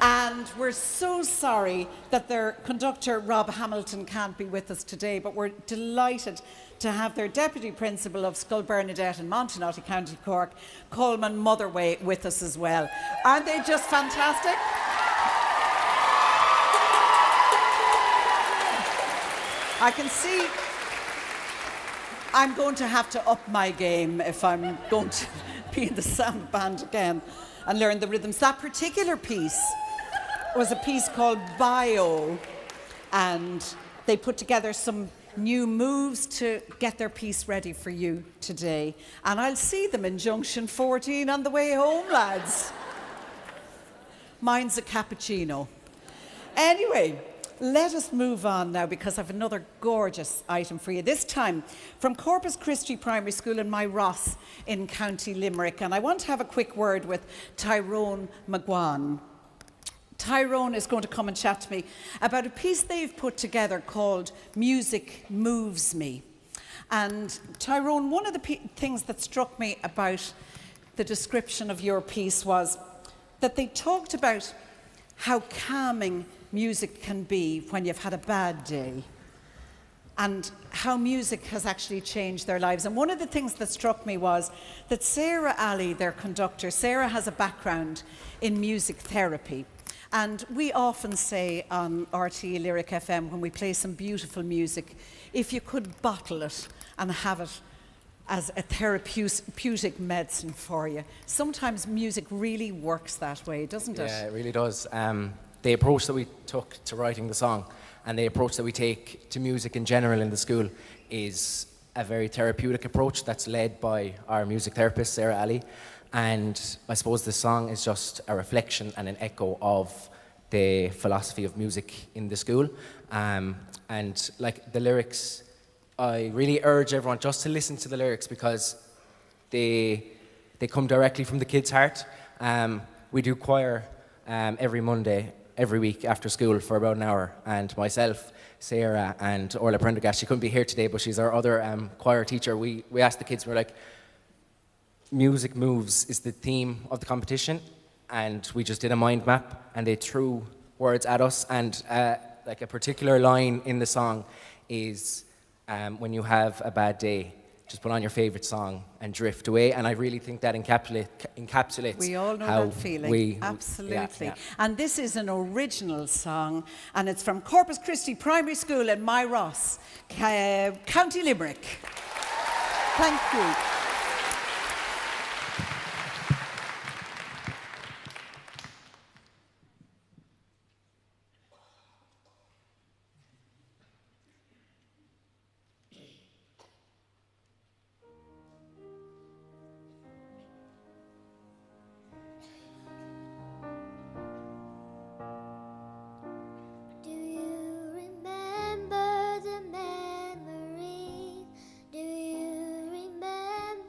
And we're so sorry that their conductor, Rob Hamilton, can't be with us today, but we're delighted to have their Deputy Principal of Scoil Bernadette in Montenotte, County Cork, Coleman Motherway, with us as well. Aren't they just fantastic? I can see I'm going to have to up my game if I'm going to be in the sound band again and learn the rhythms. That particular piece was a piece called Bio, and they put together some new moves to get their piece ready for you today. And I'll see them in Junction 14 on the way home, lads. Mine's a cappuccino. Anyway, let us move on now, because I have another gorgeous item for you. This time from Corpus Christi Primary School in Mhuire in County Limerick. And I want to have a quick word with Tyrone McGuan. Tyrone is going to come and chat to me about a piece they've put together called Music Moves Me. And Tyrone, one of the things that struck me about the description of your piece was that they talked about how calming music can be when you've had a bad day, and how music has actually changed their lives. And one of the things that struck me was that Sarah Ali, their conductor, Sarah has a background in music therapy. And we often say on RTÉ Lyric FM, when we play some beautiful music, if you could bottle it and have it as a therapeutic medicine for you. Sometimes music really works that way, doesn't it? Yeah, it really does. The approach that we took to writing the song and the approach that we take to music in general in the school is a very therapeutic approach that's led by our music therapist, Sarah Ali. And I suppose the song is just a reflection and an echo of the philosophy of music in the school. And like the lyrics, I really urge everyone just to listen to the lyrics, because they come directly from the kids' heart. We do choir every Monday, every week after school for about an hour. And myself, Sarah, and Orla Prendergast, she couldn't be here today, but she's our other choir teacher. We asked the kids, we're like, Music Moves is the theme of the competition, and we just did a mind map, and they threw words at us, and like a particular line in the song is when you have a bad day, just put on your favourite song and drift away. And I really think that encapsulates we all know how that feeling. Absolutely. Yeah. And this is an original song, and it's from Corpus Christi Primary School in Mhuire, County Limerick. Thank you. Do you remember the memories? Do you remember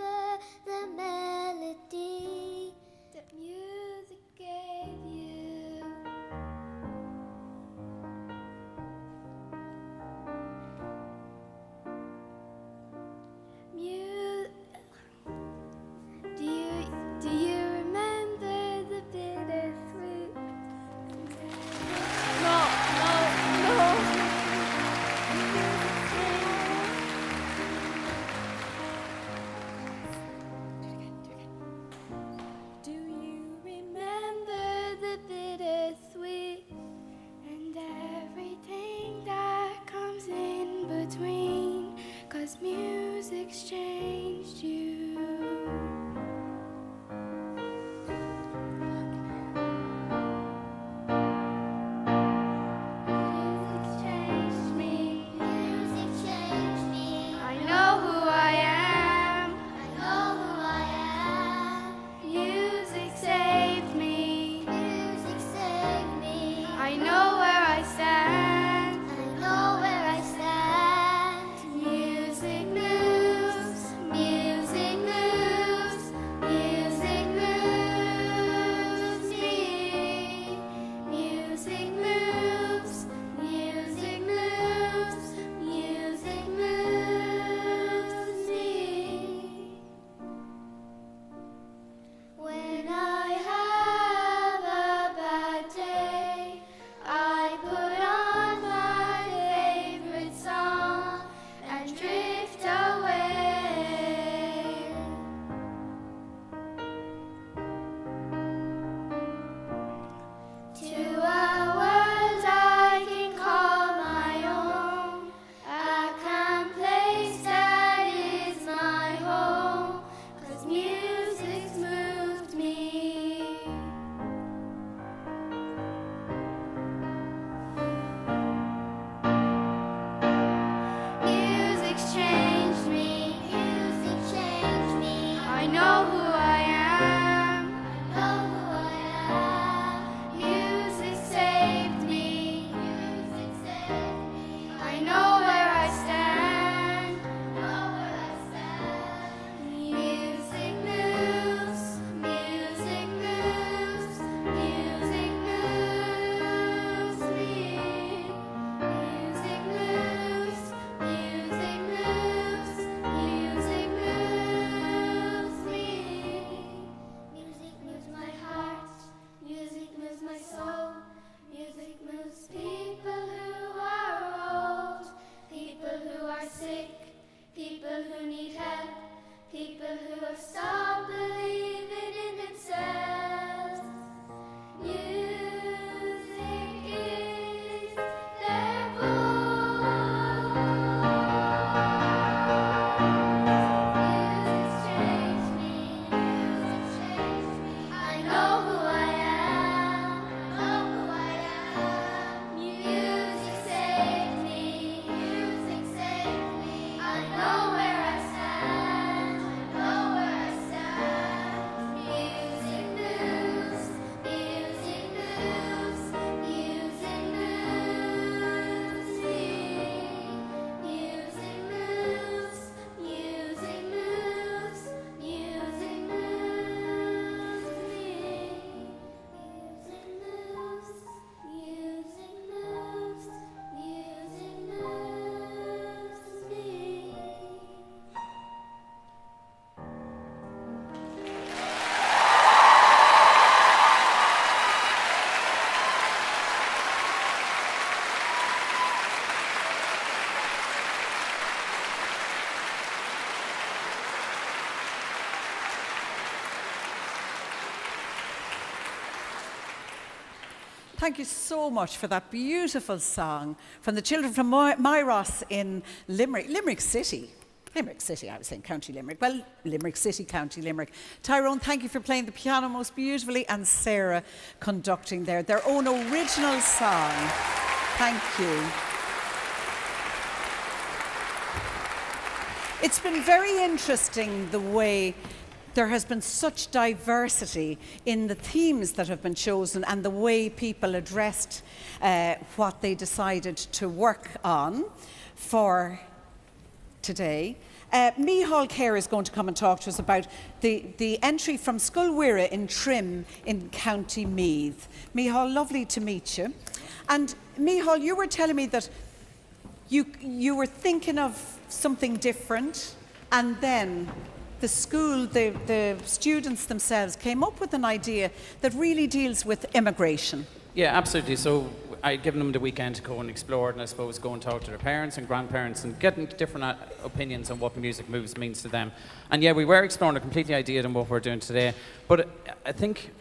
Thank you so much for that beautiful song from the children from Myros in Limerick City. Limerick City, I was saying County Limerick. Well, Limerick City, County Limerick. Tyrone, thank you for playing the piano most beautifully, and Sarah conducting their own original song. Thank you. It's been very interesting the way there has been such diversity in the themes that have been chosen and the way people addressed what they decided to work on for today. Micheál Kerr is going to come and talk to us about the entry from Scoil Mhuire in Trim in County Meath. Micheál, lovely to meet you. And Micheál, you were telling me that you were thinking of something different, and then the school, the students themselves came up with an idea that really deals with immigration. Yeah, absolutely. So I'd given them the weekend to go and explore it, and I suppose go and talk to their parents and grandparents and getting different opinions on what music moves means to them. And yeah, we were exploring a completely idea than what we're doing today. But I think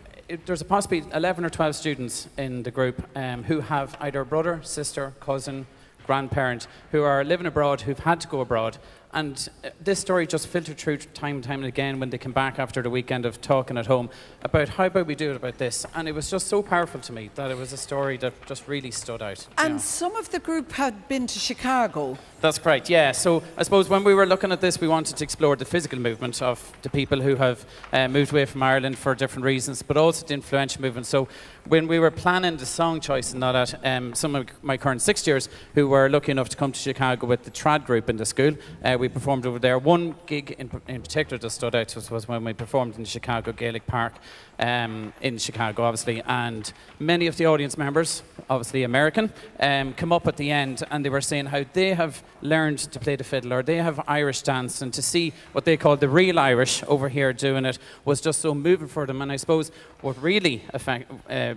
there's possibly 11 or 12 students in the group who have either a brother, sister, cousin, grandparent who are living abroad, who've had to go abroad. And this story just filtered through time and time again when they came back after the weekend of talking at home about how about we do it about this. And it was just so powerful to me that it was a story that just really stood out. And some of the group had been to Chicago. That's correct, yeah. So I suppose when we were looking at this, we wanted to explore the physical movement of the people who have moved away from Ireland for different reasons, but also the influential movement. So when we were planning the song choice and all that, some of my current sixth years who were lucky enough to come to Chicago with the trad group in the school, we performed over there. One gig in particular that stood out was when we performed in Chicago Gaelic Park in Chicago, obviously, and many of the audience members, obviously American, come up at the end and they were saying how they have learned to play the fiddle, or they have Irish dance, and to see what they call the real Irish over here doing it was just so moving for them. And I suppose what really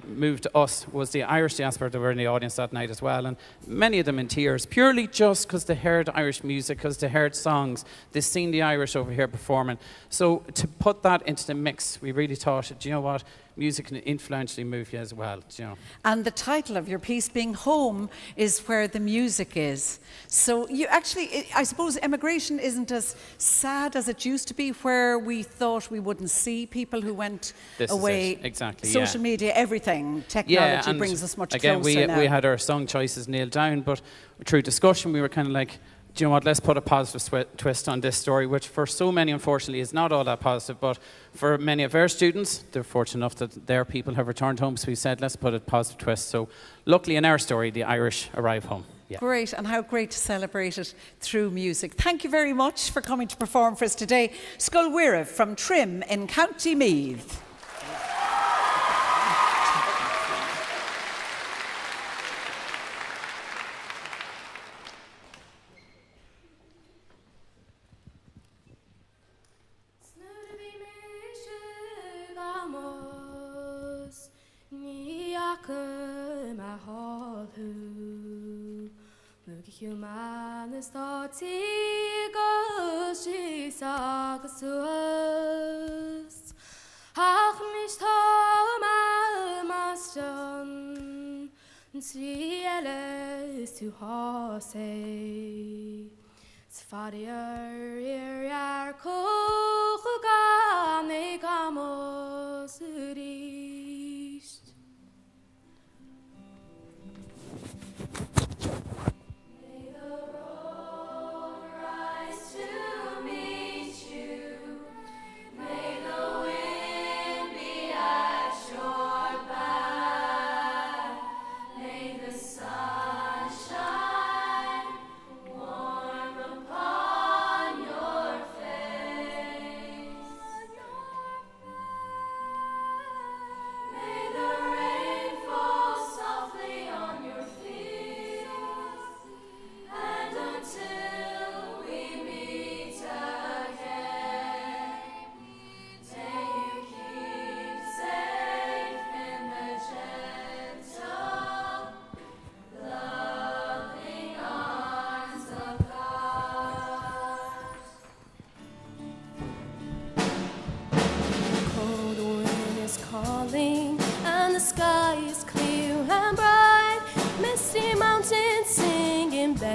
moved us was the Irish diaspora that were in the audience that night as well, and many of them in tears, purely just because they heard Irish music, because they heard songs, they've seen the Irish over here performing. So to put that into the mix, we really thought, do you know what, music can influentially move you as well, do you know. And the title of your piece being Home is Where the Music Is. So you actually, I suppose immigration isn't as sad as it used to be, where we thought we wouldn't see people who went away. Is it. Exactly, social media, everything, technology brings us much again, closer now. We had our song choices nailed down, but through discussion we were kind of like, do you know what, let's put a positive twist on this story, which for so many, unfortunately, is not all that positive, but for many of our students, they're fortunate enough that their people have returned home, so we said, let's put a positive twist. So luckily in our story, the Irish arrive home. Yeah. Great, and how great to celebrate it through music. Thank you very much for coming to perform for us today. Scoil Mhuire from Trim in County Meath. Humanist Artikel, she sagt us, ach nicht Master, sie alles zu Hause. Sfadier ihr Koch gar nicht amos riecht.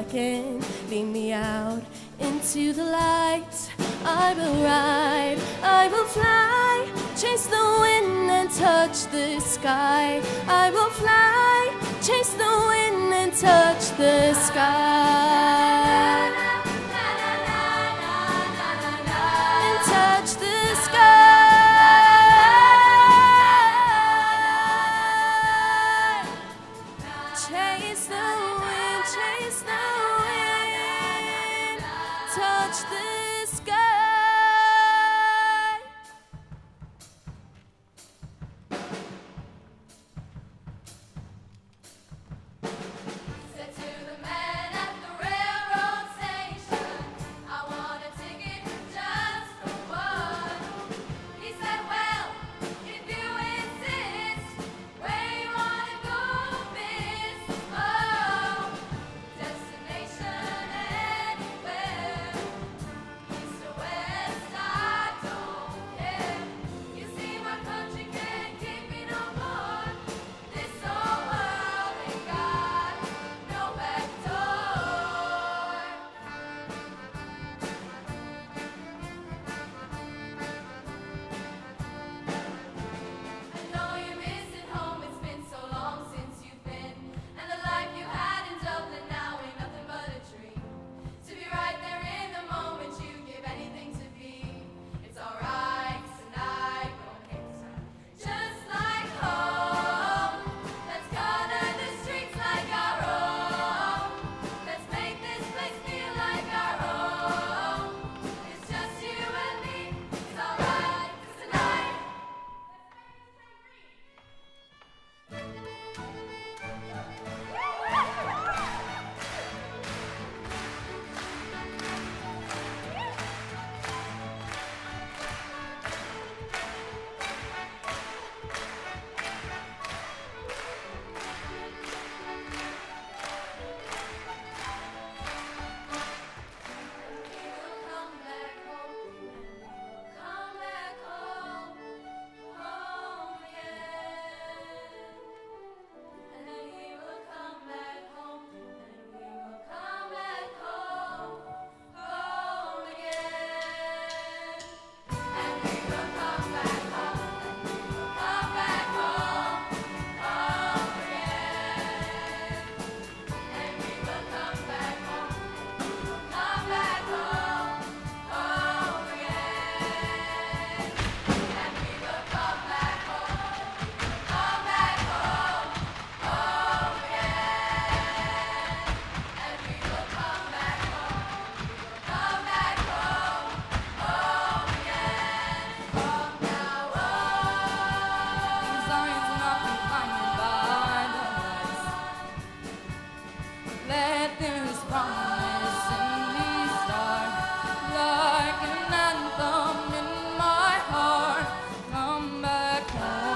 beckon, lead me out into the light. I will ride, I will fly, chase the wind and touch the sky. I will fly, chase the wind and touch the sky. And touch the sky. Chase the wind, touch the sky. Said to the man at the railroad station, I want a ticket just for one. He said, well, if you insist, where you wanna go, miss? Oh, destination anywhere. East or west, I don't care. You see, my country can't keep me no more. This whole world ain't got no back door. I know you're missing home, it's been so long since you've been. And the life you had in Dublin now ain't nothing but a dream. To be right there in the moment, you'd give anything to be. It's alright, tonight, don't hate time. Just like home, let's color the streets like our own. Let's make this place feel like our home. It's just you and me, it's alright, 'cause tonight. Come back home, come back home, home again. And then we will come back home, and we will come back home, home again. And we will come back home, and we will come back home, home again. And we will come back home, and we will come back home, home again. And we will come back home, come back home, home again. And we will come back home, come back home, home again. From now on, signs are not blinded by the lights. Let this promise in me start like an anthem in my heart. Come back home,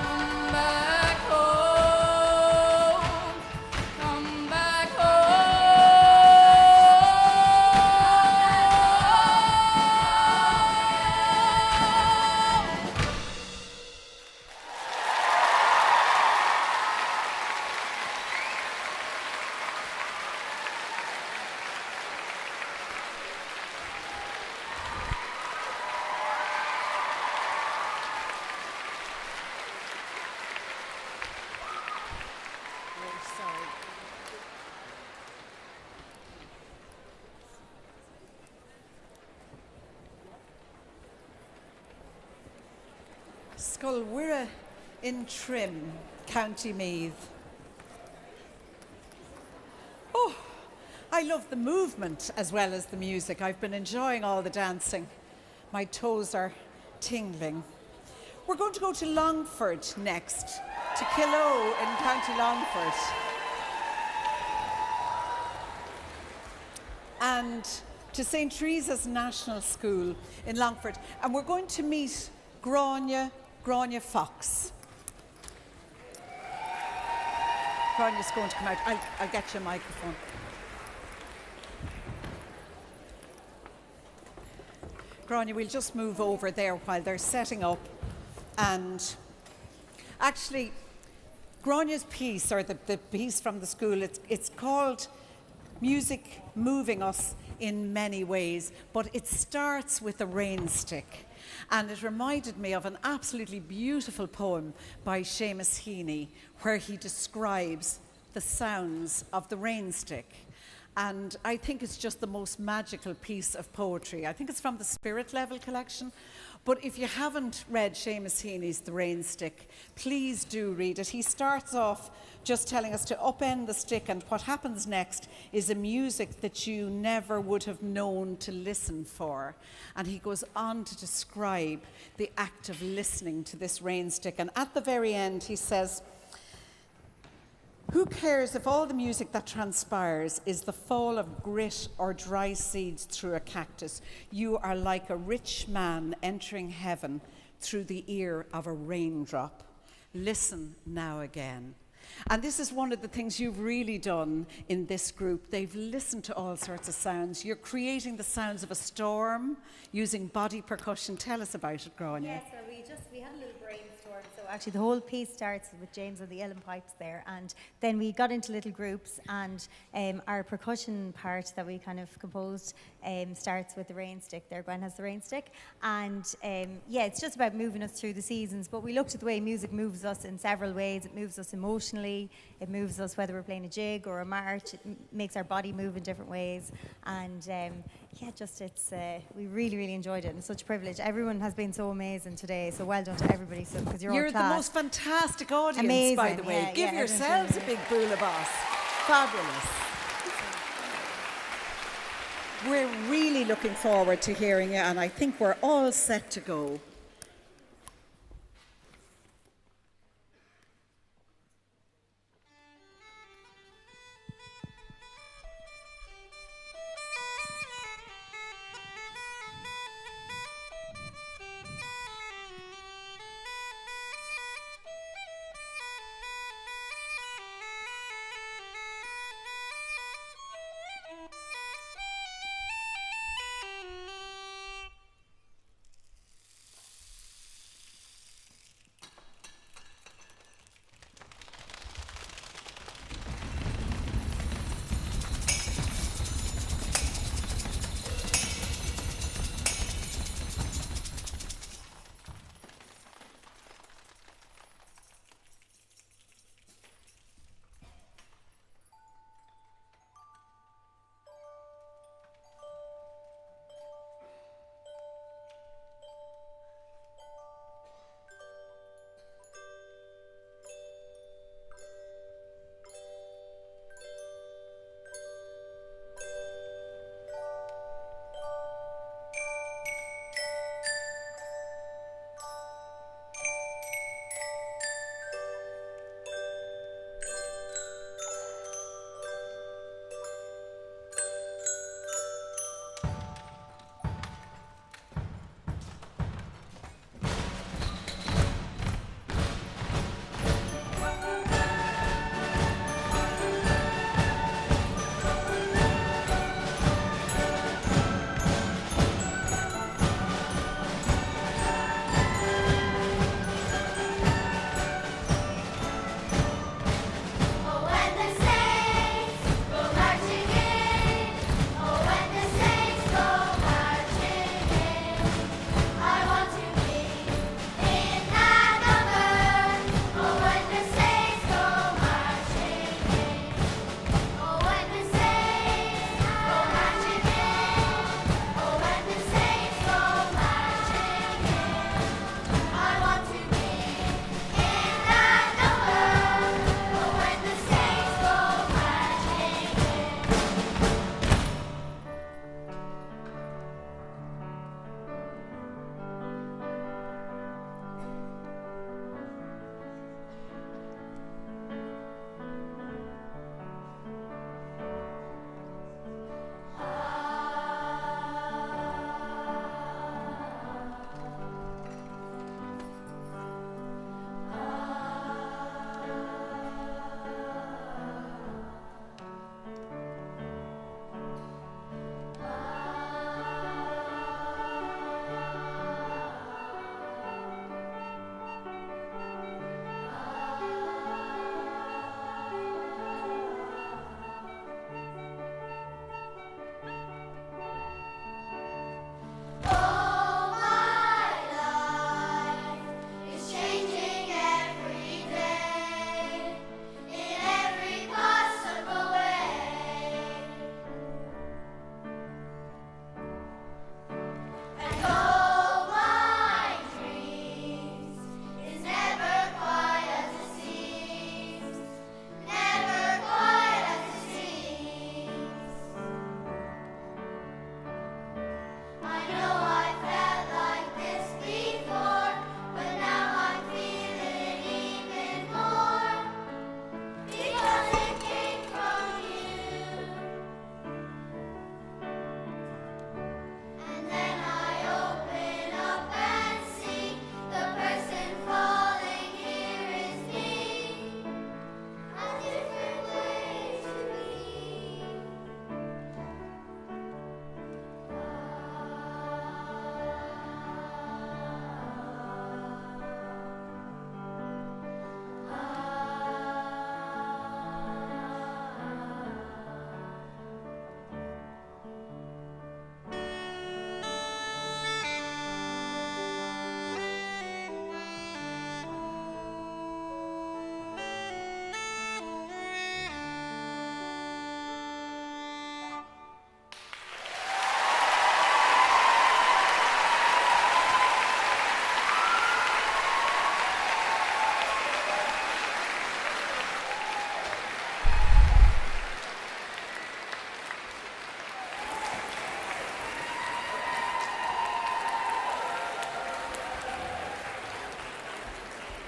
come back home, come back home. Scoil Mhuire in Trim, County Meath. Oh, I love the movement as well as the music. I've been enjoying all the dancing. My toes are tingling. We're going to go to Longford next, to Killoe in County Longford. And to St. Teresa's National School in Longford. And we're going to meet Grania Fox. Grania's going to come out. I'll get you a microphone. Grania, we'll just move over there while they're setting up. And actually, Gráinne's piece, or the piece from the school, it's called Music Moving Us in Many Ways, but it starts with a rain stick. And it reminded me of an absolutely beautiful poem by Seamus Heaney, where he describes the sounds of the rain stick. And I think it's just the most magical piece of poetry. I think it's from the Spirit Level collection. But if you haven't read Seamus Heaney's The Rain Stick, please do read it. He starts off just telling us to upend the stick, and what happens next is a music that you never would have known to listen for. And he goes on to describe the act of listening to this rain stick. And at the very end, he says, "Who cares if all the music that transpires is the fall of grit or dry seeds through a cactus? You are like a rich man entering heaven through the ear of a raindrop. Listen now again." And this is one of the things you've really done in this group. They've listened to all sorts of sounds. You're creating the sounds of a storm using body percussion. Tell us about it, Gráinne. Yeah, so we had a little brainstorm. So actually the whole piece starts with James on the uilleann pipes there, and then we got into little groups, and our percussion part that we kind of composed starts with the rain stick there. Gwen has the rain stick, and yeah, it's just about moving us through the seasons. But we looked at the way music moves us in several ways. It moves us emotionally, it moves us whether we're playing a jig or a march. It makes our body move in different ways, and yeah, just it's we really enjoyed it, and it's such a privilege. Everyone has been so amazing today, so well done to everybody. So because you're the most fantastic audience, amazing, by the way. yeah, Give yourselves a big boulabas. Fabulous. We're really looking forward to hearing you, and I think we're all set to go.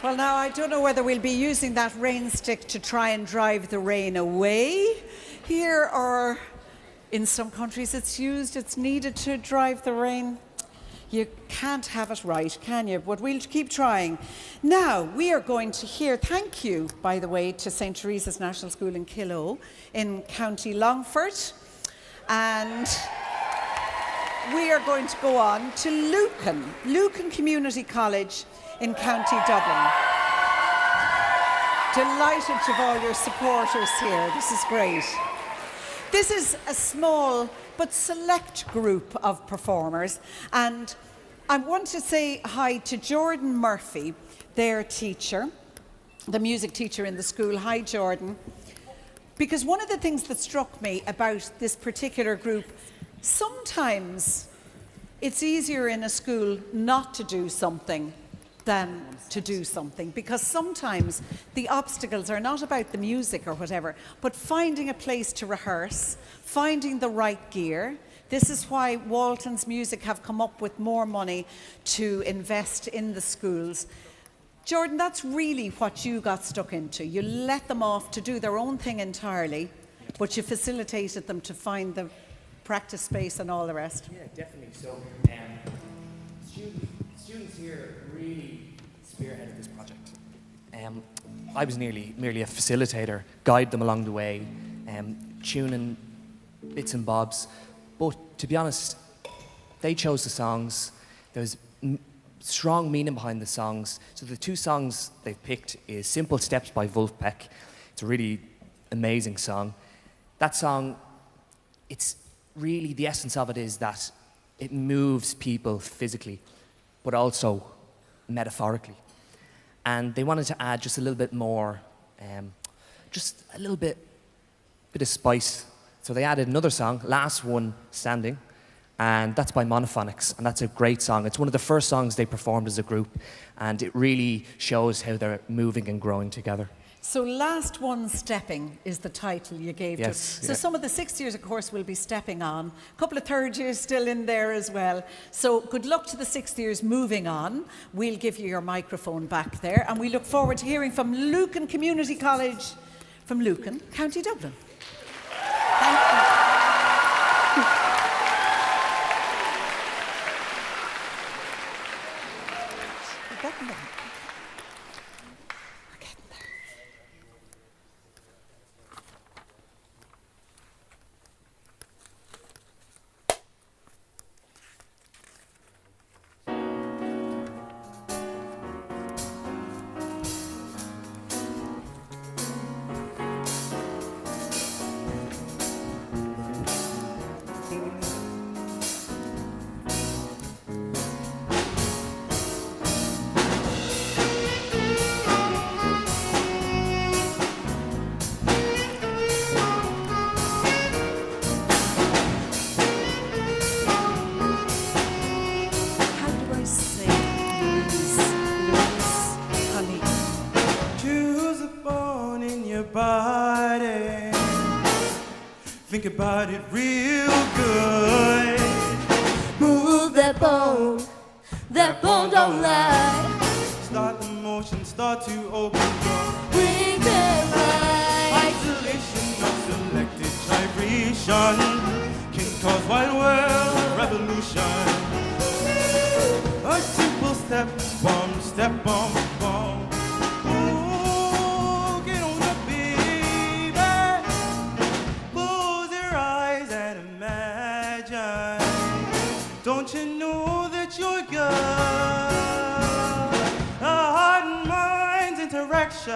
Well, now, I don't know whether we'll be using that rain stick to try and drive the rain away here, or in some countries it's needed to drive the rain. You can't have it right, can you? But we'll keep trying. Now, we are going to hear, thank you, by the way, to St. Teresa's National School in Killoe in County Longford. And we are going to go on to Lucan Community College in County Dublin. Delighted to have all your supporters here. This is great. This is a small but select group of performers, and I want to say hi to Jordan Murphy, their teacher, the music teacher in the school. Hi, Jordan. Because one of the things that struck me about this particular group, sometimes it's easier in a school not to do something than to do something, because sometimes the obstacles are not about the music or whatever, but finding a place to rehearse, finding the right gear. This is why Waltons Music have come up with more money to invest in the schools. Jordan, that's really what you got stuck into. You let them off to do their own thing entirely, but you facilitated them to find the practice space and all the rest. Yeah, definitely. So students here really spearheaded this project. I was merely a facilitator, guide them along the way, tuning bits and bobs. But to be honest, they chose the songs. There was strong meaning behind the songs. So the two songs they've picked is Simple Steps by Wolfpack. It's a really amazing song. That song, it's really, the essence of it is that it moves people physically, but also metaphorically. And they wanted to add just a little bit more, just a little bit of spice. So they added another song, Last One Standing, and that's by Monophonics, and that's a great song. It's one of the first songs they performed as a group, and it really shows how they're moving and growing together. So Last One Stepping is the title you gave to it. So some of the sixth years, of course, will be stepping on. A couple of third years still in there as well. So good luck to the sixth years moving on. We'll give you your microphone back there, and we look forward to hearing from Lucan Community College from Lucan, County Dublin. Thank you. Think about it real good. Move that bone don't lie. Start the motion, start to open door. Bring them right. Isolation of selected gyration can cause wild world revolution. A simple step, bomb, step, bomb, bomb. Don't you know that you're good? A heart and mind's interaction.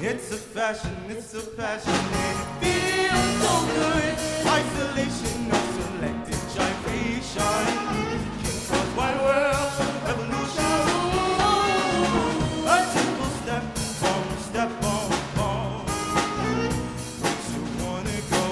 It's a fashion, it's a passion, and it feels so good. Isolation of selected gyration can cause wide world revolution. A simple step, bomb, step, bomb, bomb. Makes you wanna go.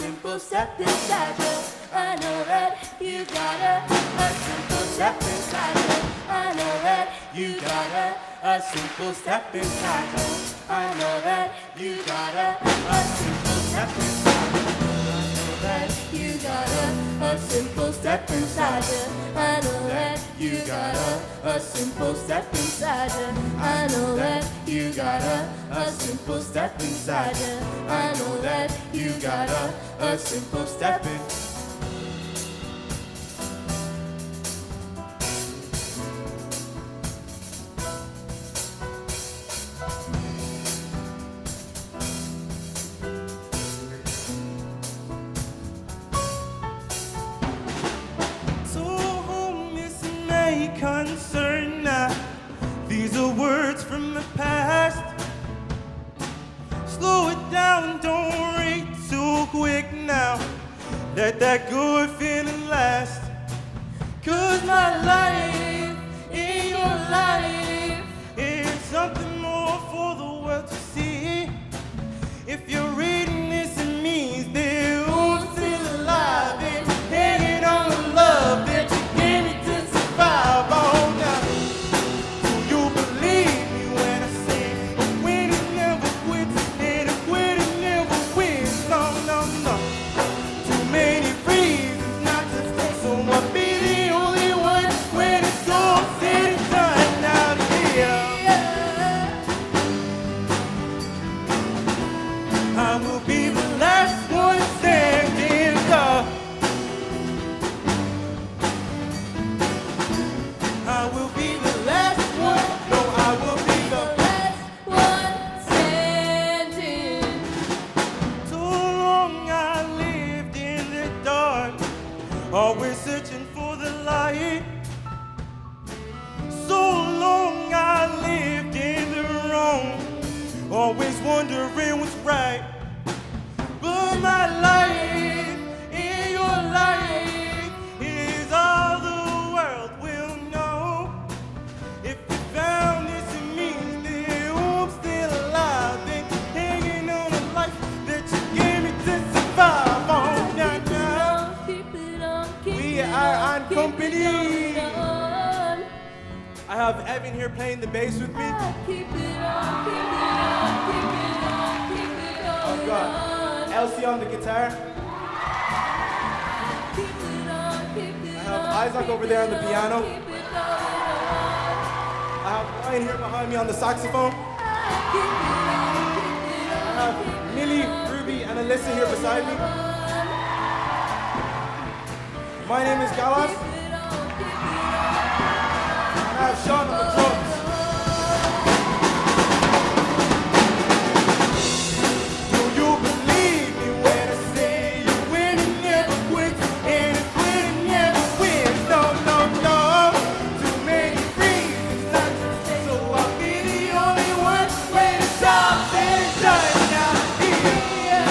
simple step inside you. I know that you got a simple step inside you. I know that you got a simple step inside you. I know that you got a simple step inside you. You got a simple step inside you. I know that you got a simple step inside you. I know that you got a simple step inside you. I know that you got a simple step in. Concern now. These are words from the past. Slow it down, don't rate too quick now. Let that good feeling last. 'Cause my life in your life is something more for the world to see. If you're reading this, it means they're all still alive and hanging on the love that you gave me to survive. Oh, now, do you believe me when I say a winner never quits and a quitter never wins? No, no, no. Too many reasons not to stay, so I'll be the only one when it's all said and done. Now, yeah, I will be the last one standing up. I will be the last one. No, I will be the last one standing. Too long I lived in the dark, always searching for the light. So long I lived in the wrong, always wondering what's right. But my life in your life is all the world will know. If you found this, it means that I'm still alive and hanging on a life that you gave me to survive. Oh, now, now. We are on company. I have Evan here playing the bass with me. I've got Elsie on the guitar. I have Isaac over there on the piano. I have Ryan here behind me on the saxophone. I have Millie, Ruby, and Alyssa here beside me. My name is Gala. And I have Sean on the drums. Do you believe me when I say you win and never quit, and a quitter never wins? No, no, no. Too many reasons not to stay, so I'll be the only one when it's all said and done. Now, yeah.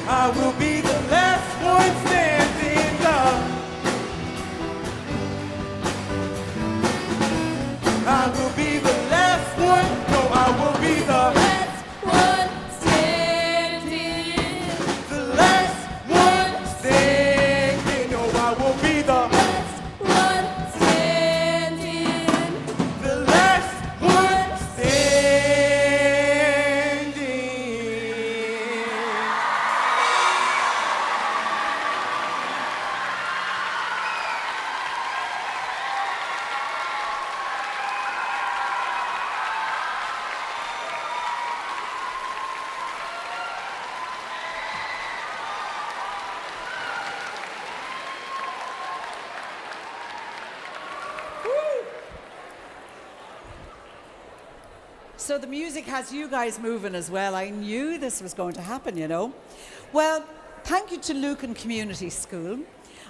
I will be the last one standing up. I will be the last one. No, I will be the last one standing. The last one standing. No, I will be the last one standing. The last one standing. So the music has you guys moving as well. I knew this was going to happen, you know. Well, thank you to Lucan Community School.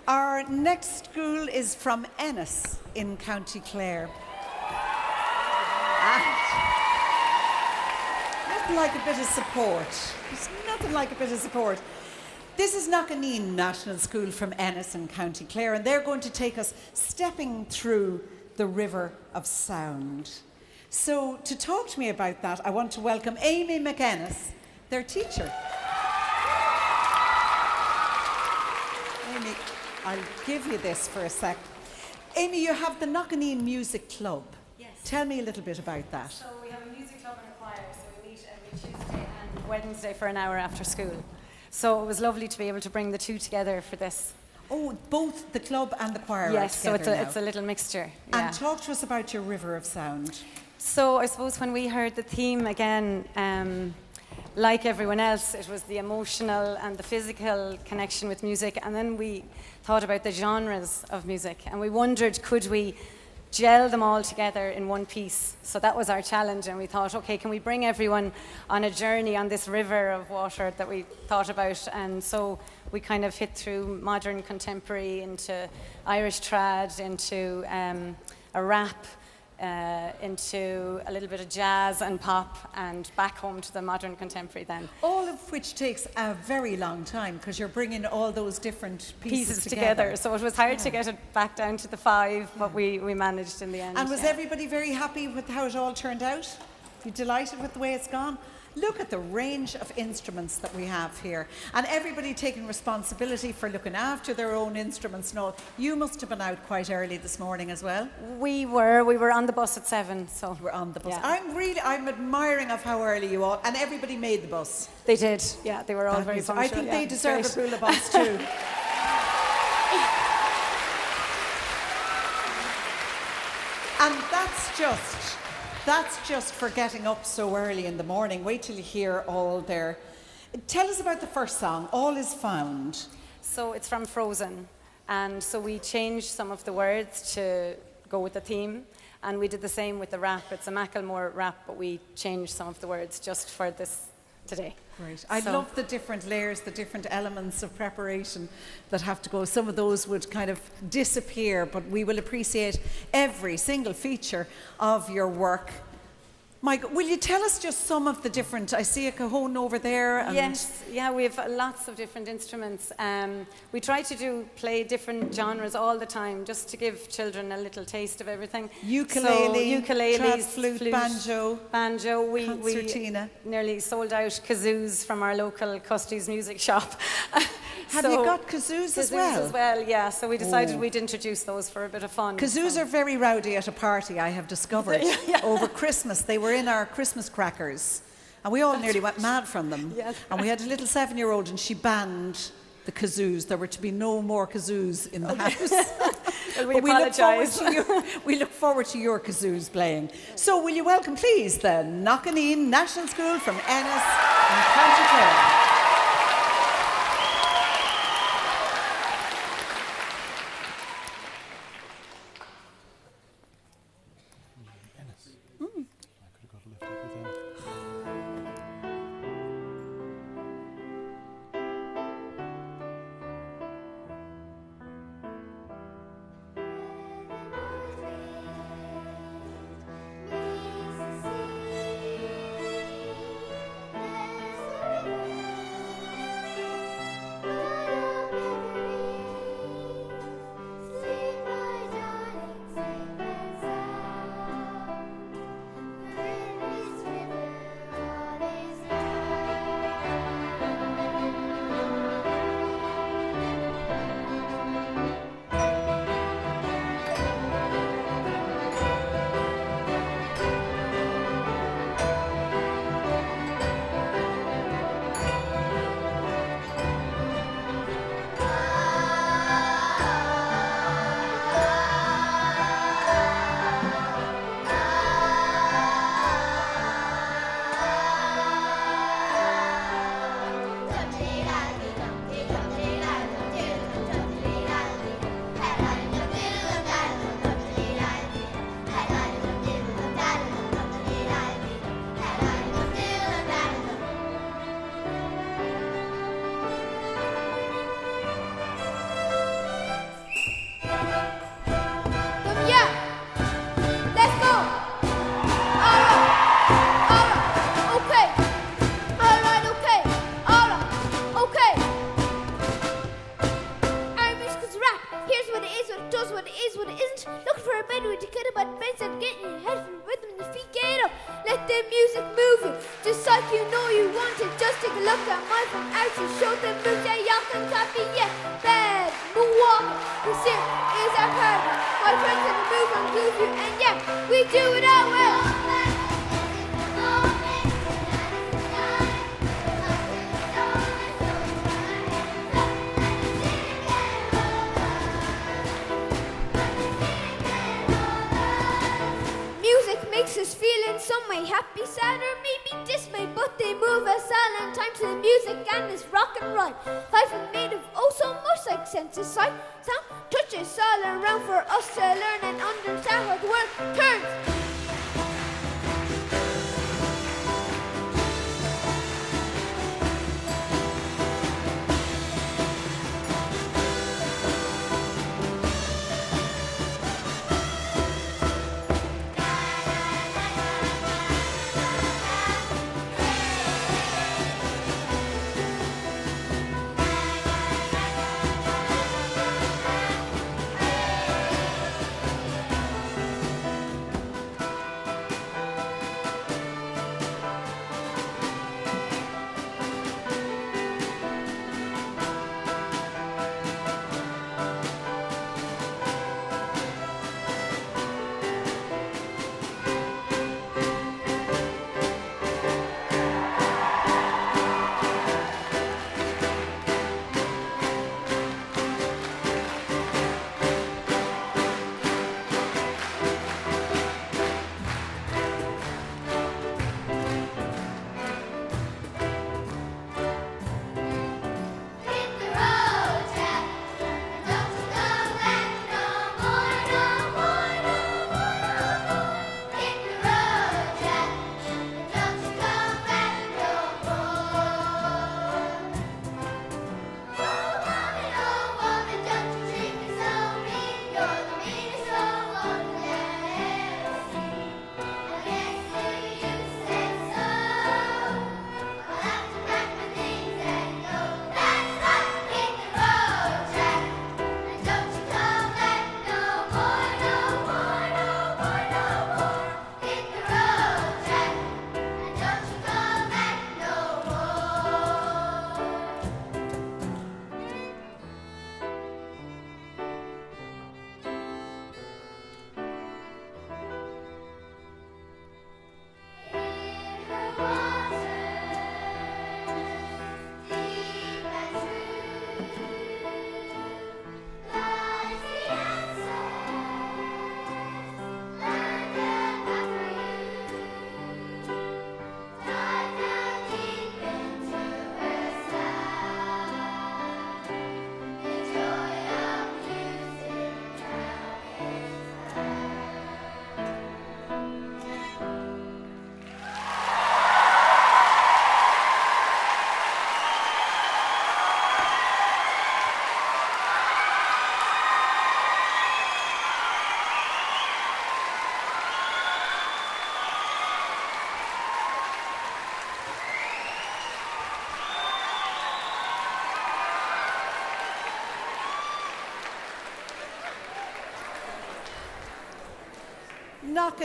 Our next school is from Ennis in County Clare. Nothing like a bit of support. There's nothing like a bit of support. This is Knockneen National School from Ennis in County Clare, and they're going to take us stepping through the river of sound. So to talk to me about that, I want to welcome Amy McGuinness, their teacher. Amy, I'll give you this for a sec. Amy, you have the Knockneen Music Club. Yes. Tell me a little bit about that. So we have a music club and a choir, so we meet every Tuesday and Wednesday for an hour after school. So it was lovely to be able to bring the two together for this. Oh, both the club and the choir are Yes, so together now. it's a little mixture. Yeah. And talk to us about your River of Sound. So I suppose when we heard the theme again, like everyone else, it was the emotional and the physical connection with music. And then we thought about the genres of music. And we wondered, could we gel them all together in one piece? So that was our challenge. And we thought, okay, can we bring everyone on a journey on this river of water that we thought about? And so we kind of hit through modern contemporary into Irish trad, into a rap, into a little bit of jazz and pop, and back home to the modern contemporary then. All of which takes a very long time because you're bringing all those different pieces together. So it was hard to get it back down to the 5, but we managed in the end. And was everybody very happy with how it all turned out? You delighted with the way it's gone? Look at the range of instruments that we have here. And everybody taking responsibility for looking after their own instruments and all. You must have been out quite early this morning as well. We were on the bus at 7, so. We're on the bus. Yeah. I'm admiring of how early you all, and everybody made the bus. They did, yeah, they were all very punctual. I think they deserve a Bula bus too. And that's just for getting up so early in the morning. Wait till you hear all their... Tell us about the first song, All Is Found. So it's from Frozen. And so we changed some of the words to go with the theme. And we did the same with the rap. It's a Macklemore rap, but we changed some of the words just for this today. Great. I love the different layers, the different elements of preparation that have to go. Some of those would kind of disappear, but we will appreciate every single feature of your work. Mike, will you tell us just some of the different... I see a cajon over there. And yes, yeah, we have lots of different instruments. We try to play different genres all the time, just to give children a little taste of everything. Ukulele, ukuleles, flute, banjo. We concertina. Nearly sold out kazoos from our local Custy's music shop. Have you got kazoos as well? Kazoos as well, yeah. So we decided we'd introduce those for a bit of fun. Kazoos are very rowdy at a party, I have discovered. Over Christmas, they were in our Christmas crackers. And we all nearly went mad from them. Yes. And we had a little 7-year-old and she banned the kazoos. There were to be no more kazoos in the house. Well, we apologise. We look forward to your kazoos playing. So will you welcome, please, the Knockneen National School from Ennis in County Clare. Mississippi, there's a river is, what it does, what it is, what it isn't. Looking for a better way to cut about fence and getting your head from the rhythm and your feet get up. Let the music move you, just like you know you want it. Just take a look at mine from out to show the moves that y'all can copy. Yeah, bad moonwalking. This here is our party. My friends in the move and groove you, and yeah, we do it our way. Makes us feel in some way happy, sad, or maybe dismayed, but they move us all in time to the music and this rock and roll. Life is made of oh so much like senses, sight, sound, touches all around for us to learn and understand how the world turns.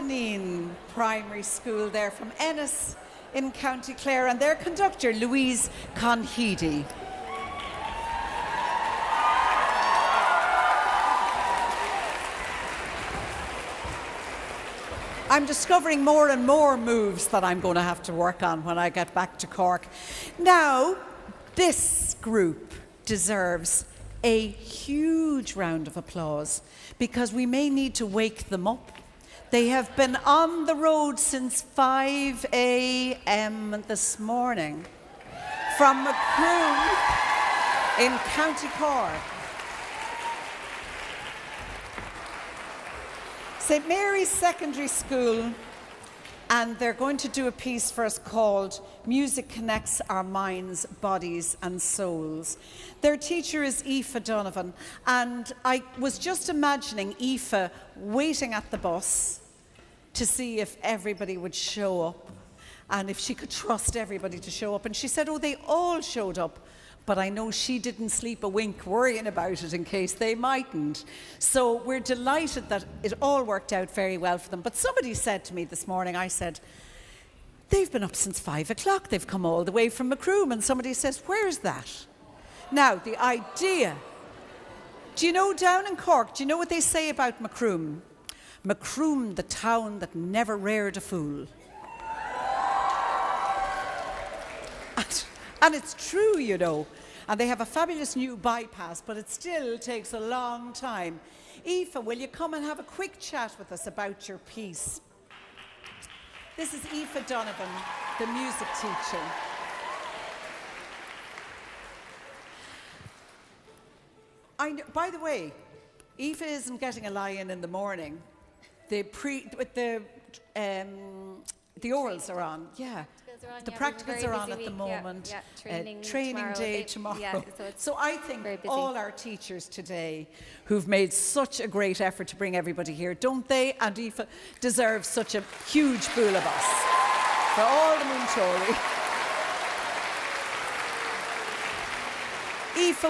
Nenagh Primary School there from Ennis in County Clare, and their conductor, Louise Conheedy. I'm discovering more and more moves that I'm going to have to work on when I get back to Cork. Now, this group deserves a huge round of applause because we may need to wake them up. They have been on the road since 5 a.m. this morning from Macroom in County Cork. St. Mary's Secondary School, and they're going to do a piece for us called Music Connects Our Minds, Bodies and Souls. Their teacher is Aoife Donovan, and I was just imagining Aoife waiting at the bus to see if everybody would show up and if she could trust everybody to show up. And she said, oh, they all showed up, but I know she didn't sleep a wink worrying about it in case they mightn't. So we're delighted that it all worked out very well for them. But somebody said to me this morning, I said, they've been up since 5 o'clock. They've come all the way from Macroom. And somebody says, where's that? Now, the idea. Do you know down in Cork, do you know what they say about Macroom? Macroom, the town that never reared a fool. And it's true, you know. And they have a fabulous new bypass, but it still takes a long time. Aoife, will you come and have a quick chat with us about your piece? This is Aoife Donovan, the music teacher. By the way, Aoife isn't getting a lie-in the morning. The orals are on, yeah. The practicals are on at the moment. Training day tomorrow. Yeah, so I think all our teachers today who've made such a great effort to bring everybody here, don't they? And Aoife deserves such a huge bool of us for all the moonchori. Aoife,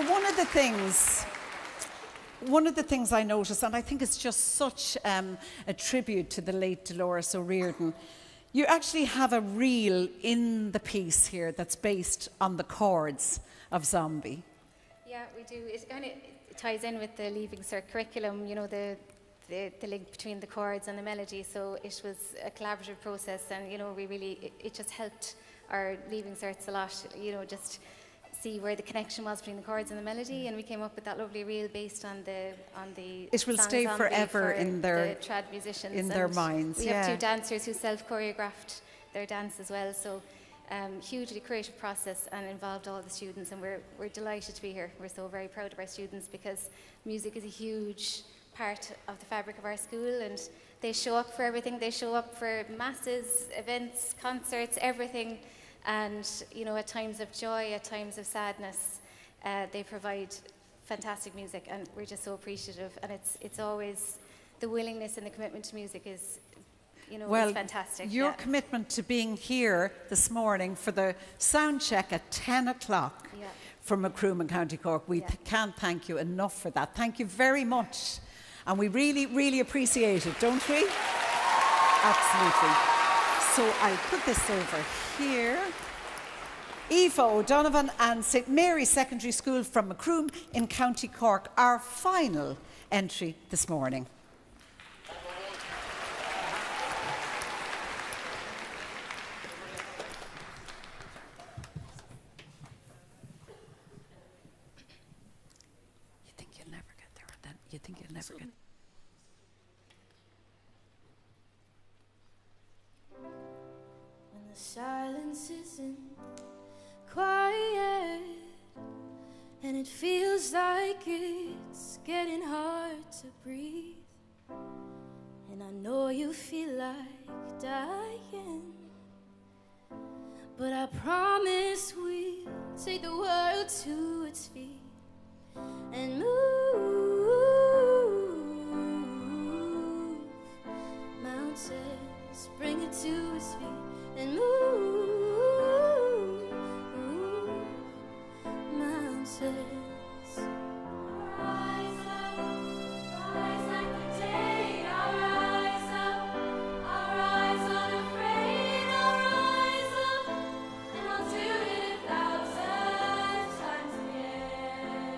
one of the things I noticed, and I think it's just such a tribute to the late Dolores O'Riordan, you actually have a reel in the piece here that's based on the chords of Zombie. Yeah, we do. It kind of ties in with the Leaving Cert curriculum, you know, the link between the chords and the melody. So it was a collaborative process, and, you know, it just helped our Leaving Certs a lot, you know, just see where the connection was between the chords and the melody, and we came up with that lovely reel based on the it will stay forever in their the trad musicians, in their minds. We have 2 dancers who self-choreographed their dance as well, so hugely creative process and involved all the students, and we're delighted to be here. We're so very proud of our students because music is a huge part of the fabric of our school, and they show up for everything. They show up for masses, events, concerts, everything. And, you know, at times of joy, at times of sadness, they provide fantastic music, and we're just so appreciative. And it's always the willingness and the commitment to music is, you know, it's fantastic. Your commitment to being here this morning for the sound check at 10 o'clock from Macroom in County Cork, we can't thank you enough for that. Thank you very much. And we really, really appreciate it, don't we? Absolutely. So I'll put this over here. Aoife O'Donovan and St Mary's Secondary School from Macroom in County Cork, our final entry this morning. You think you'll never get there, then? You think you'll never get there? Silence isn't quiet, and it feels like it's getting hard to breathe. And I know you feel like dying, but I promise we'll take the world to its feet and move mountains, bring it to its feet. And move mountains. Rise up, rise like the day. I'll rise up, I'll rise unafraid. I'll rise up, and I'll do it 1,000 times again.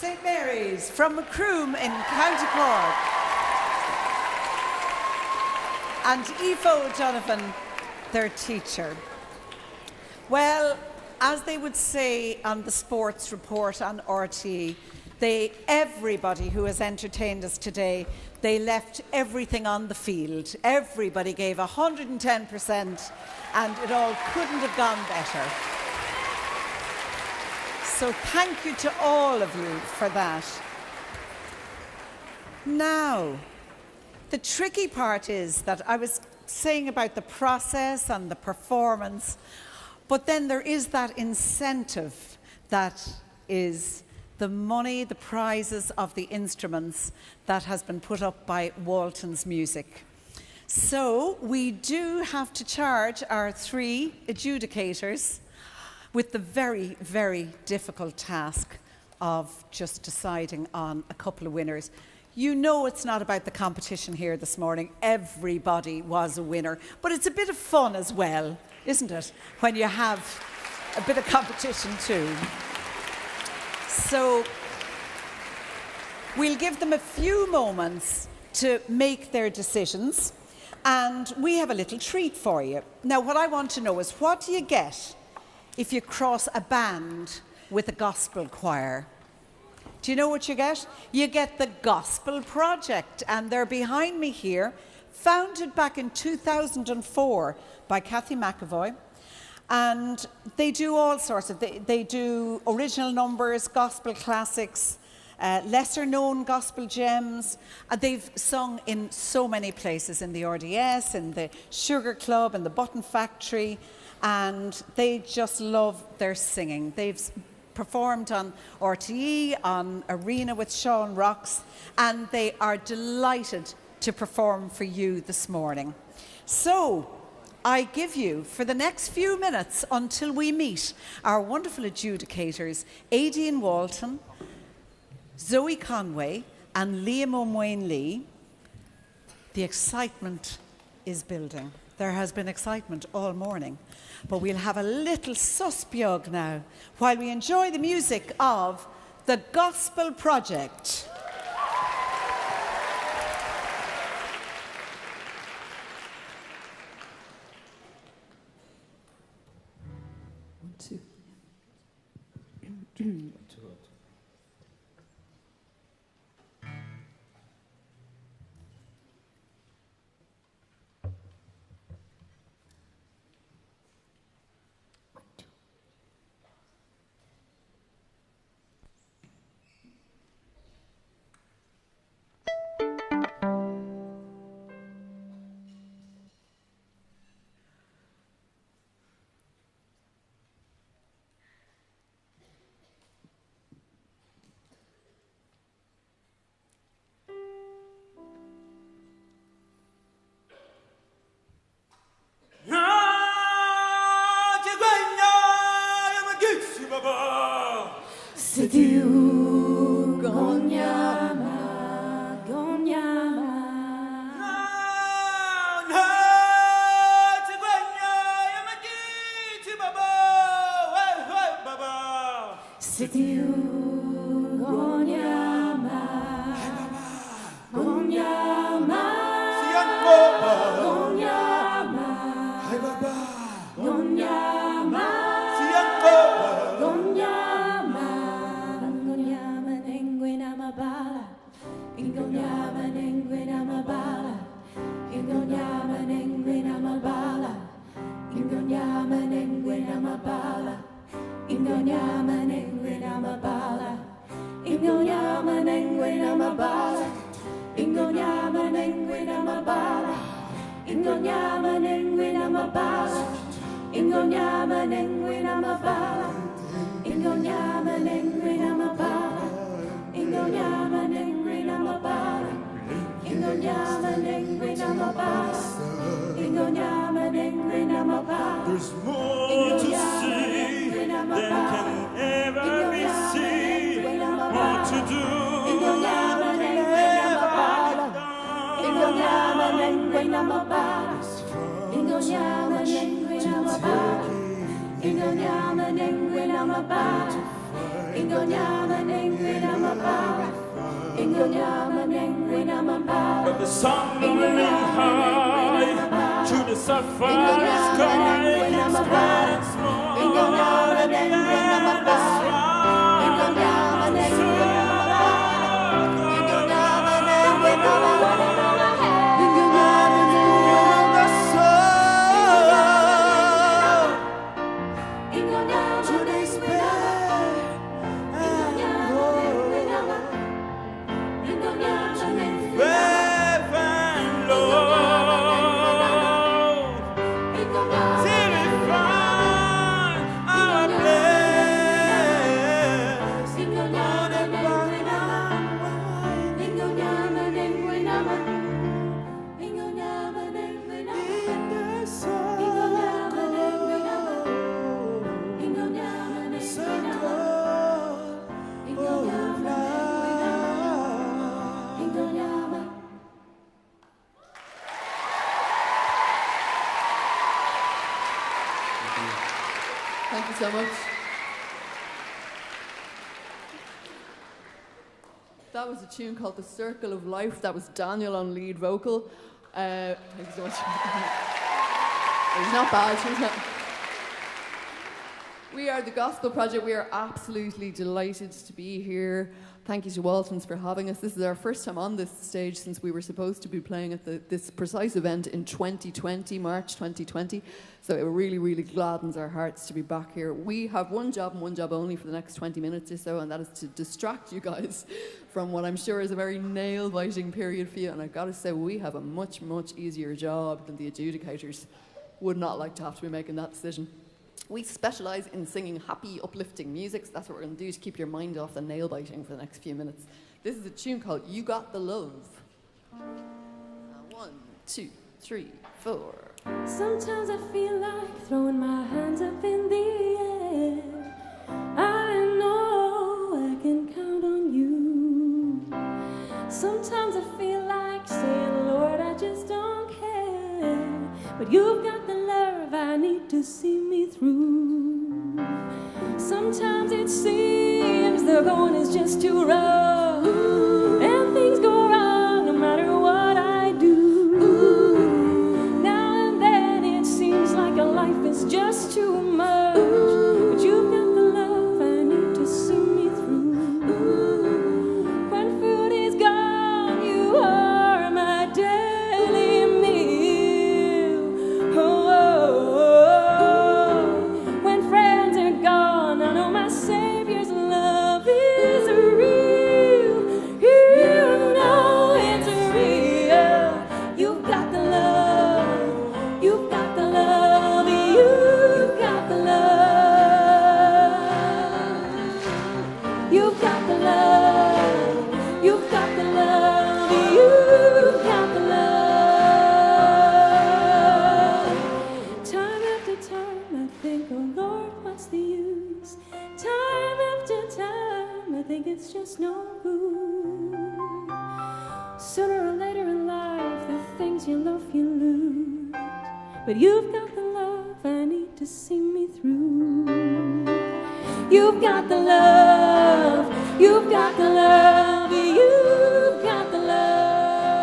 St Mary's from Macroom in County Cork. And Aoife O'Donovan, their teacher. Well, as they would say on the sports report on RTÉ, everybody who has entertained us today, they left everything on the field. Everybody gave 110%, and it all couldn't have gone better. So thank you to all of you for that. Now, the tricky part is that I was saying about the process and the performance, but then there is that incentive that is the money, the prizes of the instruments that has been put up by Waltons Music. So we do have to charge our 3 adjudicators with the very, very difficult task of just deciding on a couple of winners. You know it's not about the competition here this morning. Everybody was a winner. But it's a bit of fun as well, isn't it? When you have a bit of competition too. So we'll give them a few moments to make their decisions. And we have a little treat for you. Now, what I want to know is, what do you get if you cross a band with a gospel choir? Do you know what you get? You get the Gospel Project, and they're behind me here, founded back in 2004 by Kathy McAvoy. And they do all sorts of, they do original numbers, gospel classics, lesser known gospel gems. They've sung in so many places, in the RDS, in the Sugar Club, in the Button Factory, and they just love their singing. They've performed on RTÉ, on Arena with Sean Rocks, and they are delighted to perform for you this morning. So, I give you, for the next few minutes until we meet our wonderful adjudicators, Aidan Walton, Zoe Conway, and Liam O'Moyne Lee. The excitement is building. There has been excitement all morning. But we'll have a little suspiog now while we enjoy the music of the Gospel Project. One, two. Sidiu Gonyama, Gonyama. Sidiu Gonyama, Gonyama. Gonyama, Gonyama. Gonyama, Gonyama, Nenguinamabala. Ingonyama, Nenguinamabala. Ingonyama, Nenguinamabala. Ingonyama, Nenguinamabala. Ingonyama, Nenguinamabala. Ingonyama, Nenguinamabala. Ingonyama, Nenguinamabala. Ingonyama, Nenguinamabala. Ingonyama, Nenguinamabala. Ingonyama, Nenguinamabala. Ingonyama, Nenguinamabala. Ingonyama, Nenguinamabala. Ingonyama, Nenguinamabala. There's more to see than can ever be seen. More to do Ingonyama, Nenguinamabala. Ingonyama, Nenguinamabala. Ingonyama, Nenguinamabala. Ingonyama, Nenguinamabala. But the sun rolling high through the sapphire sky keeps spreading small and the end is Thank you so much. That was a tune called The Circle of Life. That was Daniel on lead vocal. Thank you so much. It was not bad. It was not. We are the Gospel Project. We are absolutely delighted to be here. Thank you to Waltons for having us. This is our first time on this stage since we were supposed to be playing at this precise event in 2020, March 2020. So it really, really gladdens our hearts to be back here. We have one job and one job only for the next 20 minutes or so, and that is to distract you guys from what I'm sure is a very nail-biting period for you. And I've got to say, we have a much, much easier job than the adjudicators. Would not like to have to be making that decision. We specialise in singing happy, uplifting music, so that's what we're going to do to keep your mind off the nail-biting for the next few minutes. This is a tune called You Got the Love. 1, 2, 3, 4. Sometimes I feel like throwing my hands up in the air. I know I can count on you. Sometimes I feel like saying, Lord, I just don't care. But you've got the love I need to see me through. Sometimes it seems the going is just too rough, and things go wrong no matter what I do. Now and then it seems like a life is just too much, but you've got the love I need to see me through. When food is gone, you are my daily meal. When friends are gone, I know my Savior's love is real. You know it's real. You've got the love. You've got the love. You've got the love. You've got the love. You've got the love. You've got the love. Time after time I think, oh Lord, what's the use? Time after time I think it's just no good. Sooner or later in life the things you love you lose. But you've got the love I need to see me through. You've got the love. You've got the love. You've got the love.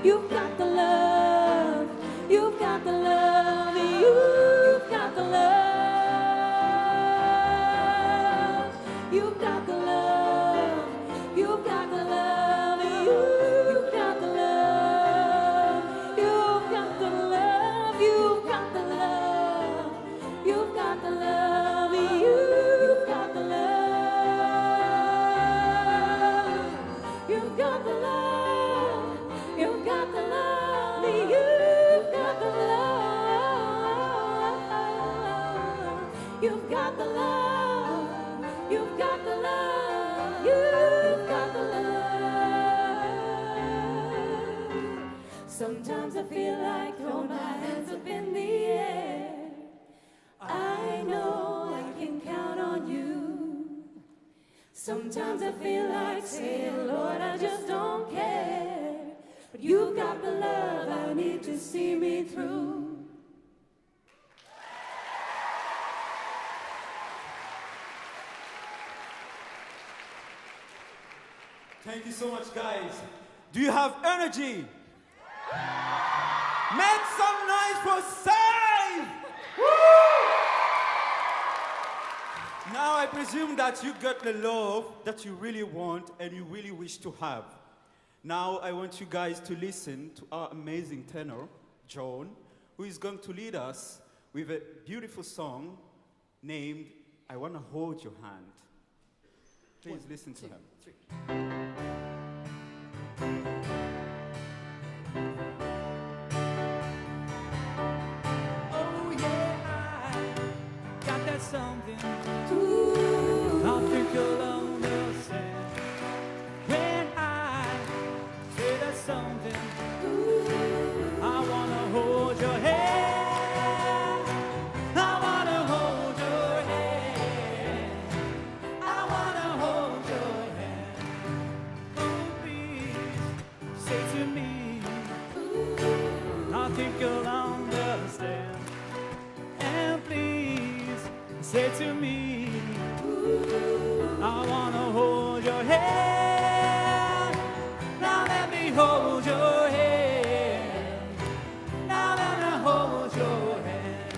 You've got the love. You've got the love. You've got the love. You've got the love. You've got the love. You've got the love. You've got the love. You've got the love. You've got the love. You've got the love. You've got the love. You've got the love. You've got the love. You've got the love. You've got the love. You've got the love. Sometimes I feel like throwing my hands up in the air. I know I can count on you. Sometimes I feel like saying, Lord, I just don't care. But you've got the love I need to see me through. Thank you so much, guys. Do you have energy? Make some noise for Save! Now I presume that you got the love that you really want and you really wish to have. Now I want you guys to listen to our amazing tenor, John, who is going to lead us with a beautiful song named I Wanna Hold Your Hand. Please listen to him. Oh yeah, I got that something. I think you'll understand when I say that something. I wanna hold your hand. I wanna hold your hand. I wanna hold your hand. Oh, please say to me. I think you'll understand. And please say to me. I wanna hold your hand. Now let me hold your hand. Now let me hold your hand.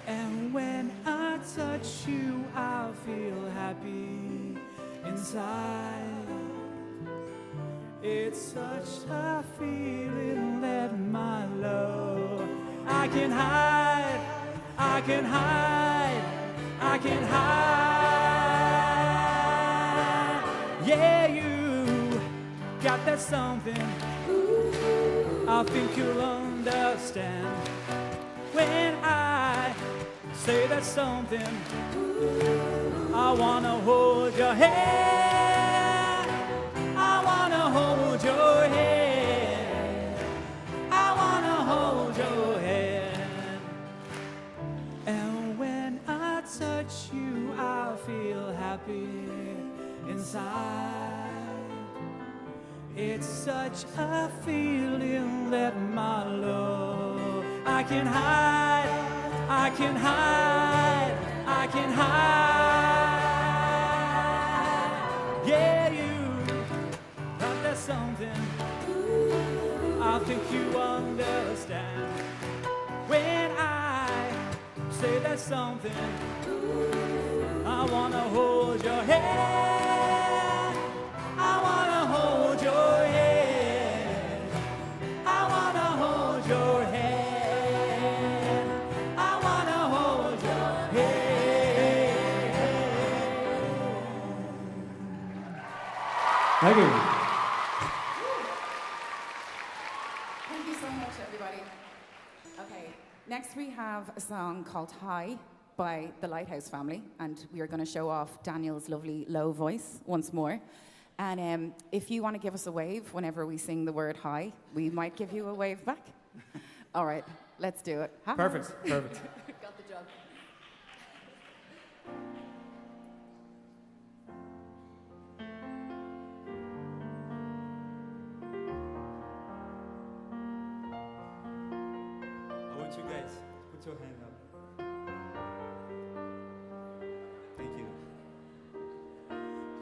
And when I touch you, I feel happy inside. It's such a feeling that my love I can hide, I can hide, I can hide. Yeah, you got that something. I think you'll understand when I say that something. I wanna hold your hand. I wanna hold your hand. I wanna hold your hand. And when I touch you, I feel happy inside. It's such a feeling that my love I can hide, I can hide, I can hide. Yeah, you got that something. I think you understand when I say that something. I wanna hold your hand. I wanna hold your hand. I wanna hold your hand. I wanna hold your hand. Thank you. Thank you so much, everybody. Okay, next we have a song called High by the Lighthouse Family, and we are going to show off Daniel's lovely low voice once more. And if you want to give us a wave whenever we sing the word hi, we might give you a wave back. All right, let's do it. Hi. Perfect, perfect. Got the job. I want you guys to put your hand up. Thank you.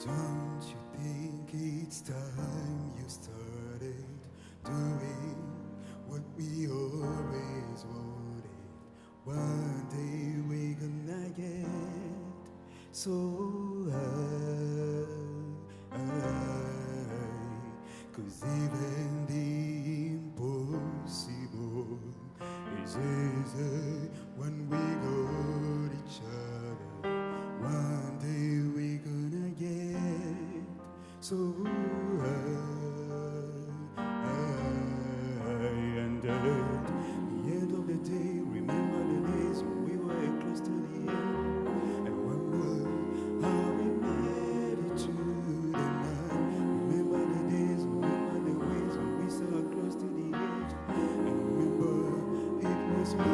Don't you think it's time you started doing what we always wanted? One day we're gonna get so high, 'cause even the impossible is easy when we got each other. One day we're gonna get so high, and at the end of the day, remember the days when we were close to the end, and remember how we made it through the night. Remember the days, remember the ways when we so close to the edge, and remember it was me and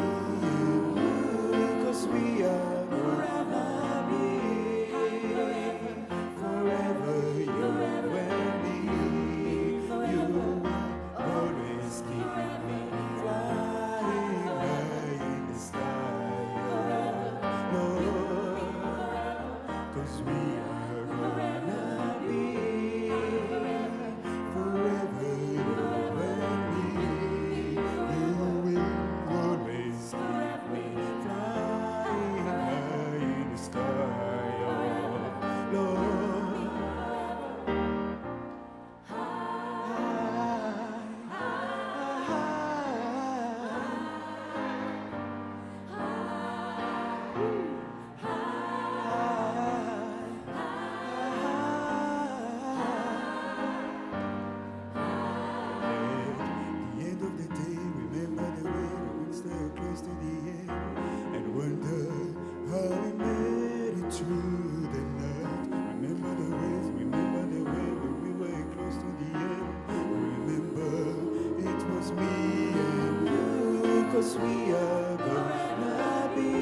'cause we are gonna be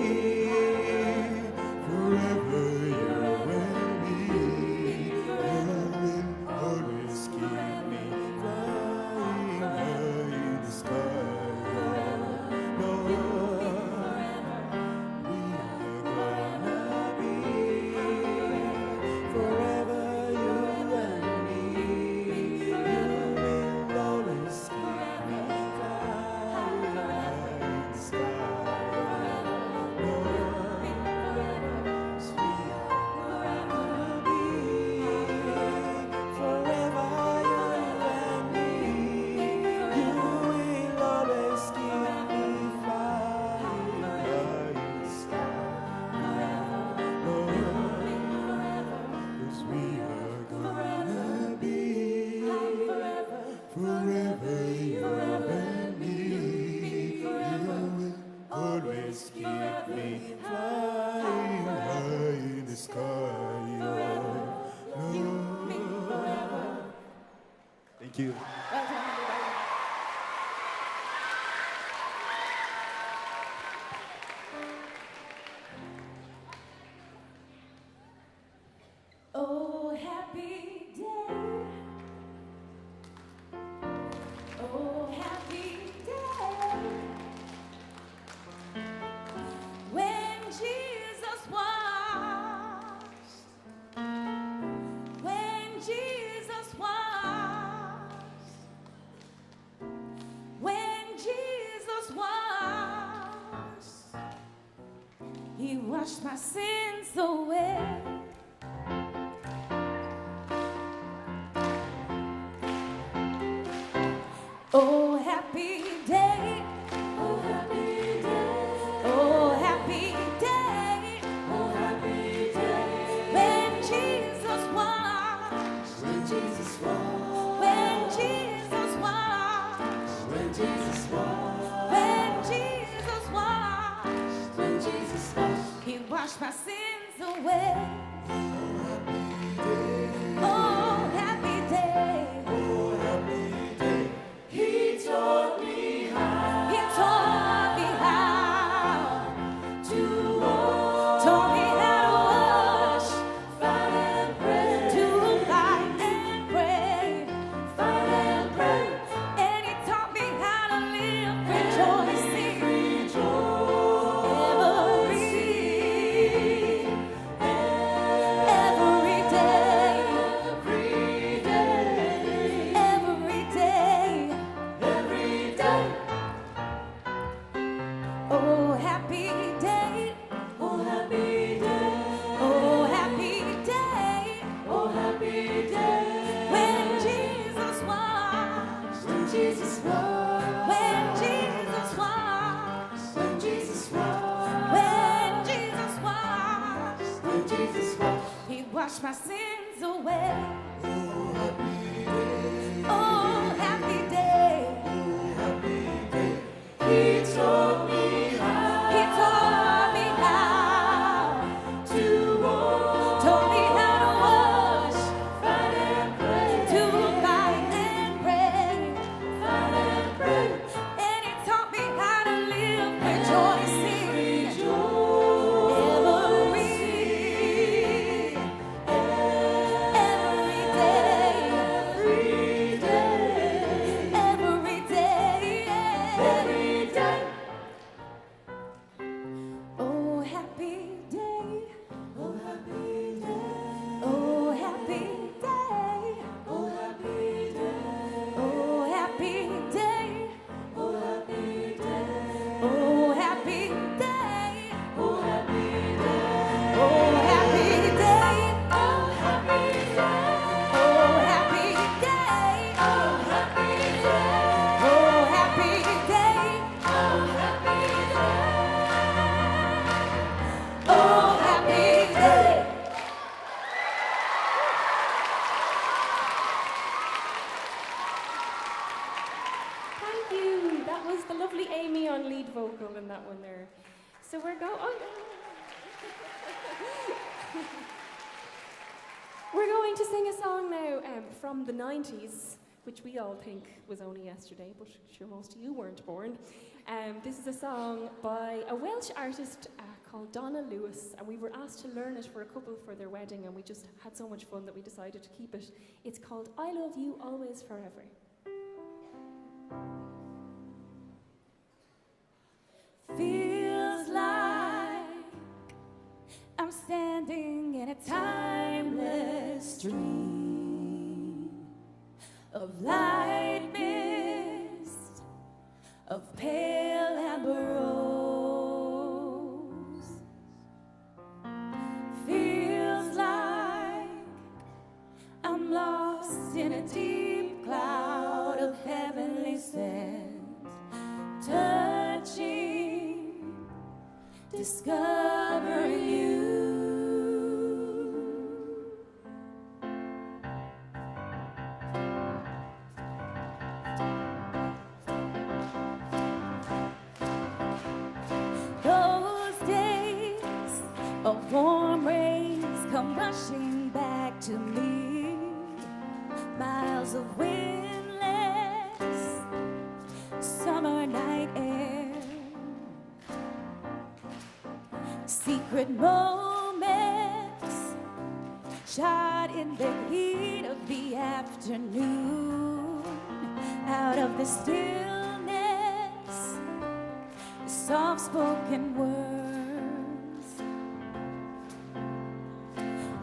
forever you and me. You will always keep me flying high in the sky. Lord, we are gonna be forever you and me. You will always keep me flying high in the sky. Lord, we are gonna be forever you and me. You will always keep me flying high in the sky. Lord, 'cause we are gonna be forever you and me. You will always keep me flying high in the sky. Lord. Thank you. Oh, happy day. Oh, happy day. When Jesus washed. When Jesus washed. When Jesus washed. He washed my sins away. Oh, happy day. Oh, happy day. Oh, happy day. Oh, happy day. When Jesus washed. When Jesus washed. When Jesus washed. When Jesus washed. When Jesus washed. When Jesus washed. He washed my sins away. Oh, happy day. Oh, happy day. He taught me how. He taught me how to walk. Taught me how to wash, fight and pray. To fight and pray, fight and pray. And he taught me how to live rejoicing. Every day. Every day. Every day. Oh, happy day. Oh, happy day. Oh, happy day. Oh, happy day. When Jesus washed. When Jesus washed. When Jesus washed. When Jesus washed. When Jesus washed. When Jesus washed. He washed my sins away. Oh, happy day. He taught me how. He taught me how to walk. Taught me how to wash, fight and pray. To fight and pray, fight and pray. And he taught me how to live rejoicing. Every day. Oh, happy day. Oh, happy day. Oh, happy day. Oh, happy day. Oh, happy day. Oh, happy day. Oh, happy day. Oh, happy day. Oh, happy day. Oh, happy day. Oh, happy day. Oh, happy day. Oh, happy day. Oh, happy day. Oh, happy day. Thank you. That was the lovely Amy on lead vocal in that one there. So we're going. Oh, we're going to sing a song now from the 90s which we all think was only yesterday, but sure most of you weren't born. This is a song by a Welsh artist called Donna Lewis, and we were asked to learn it for a couple for their wedding, and we just had so much fun that we decided to keep it. It's called I Love You Always Forever. Feels like I'm standing in a timeless dream of light mist, of pale amber rose. Feels like I'm lost in a deep cloud of heavenly scent, touching, discovering you. Those days of warm rains come rushing back to me, miles of windless summer night air, secret moments shot in the heat of the afternoon, out of the stillness, soft-spoken words.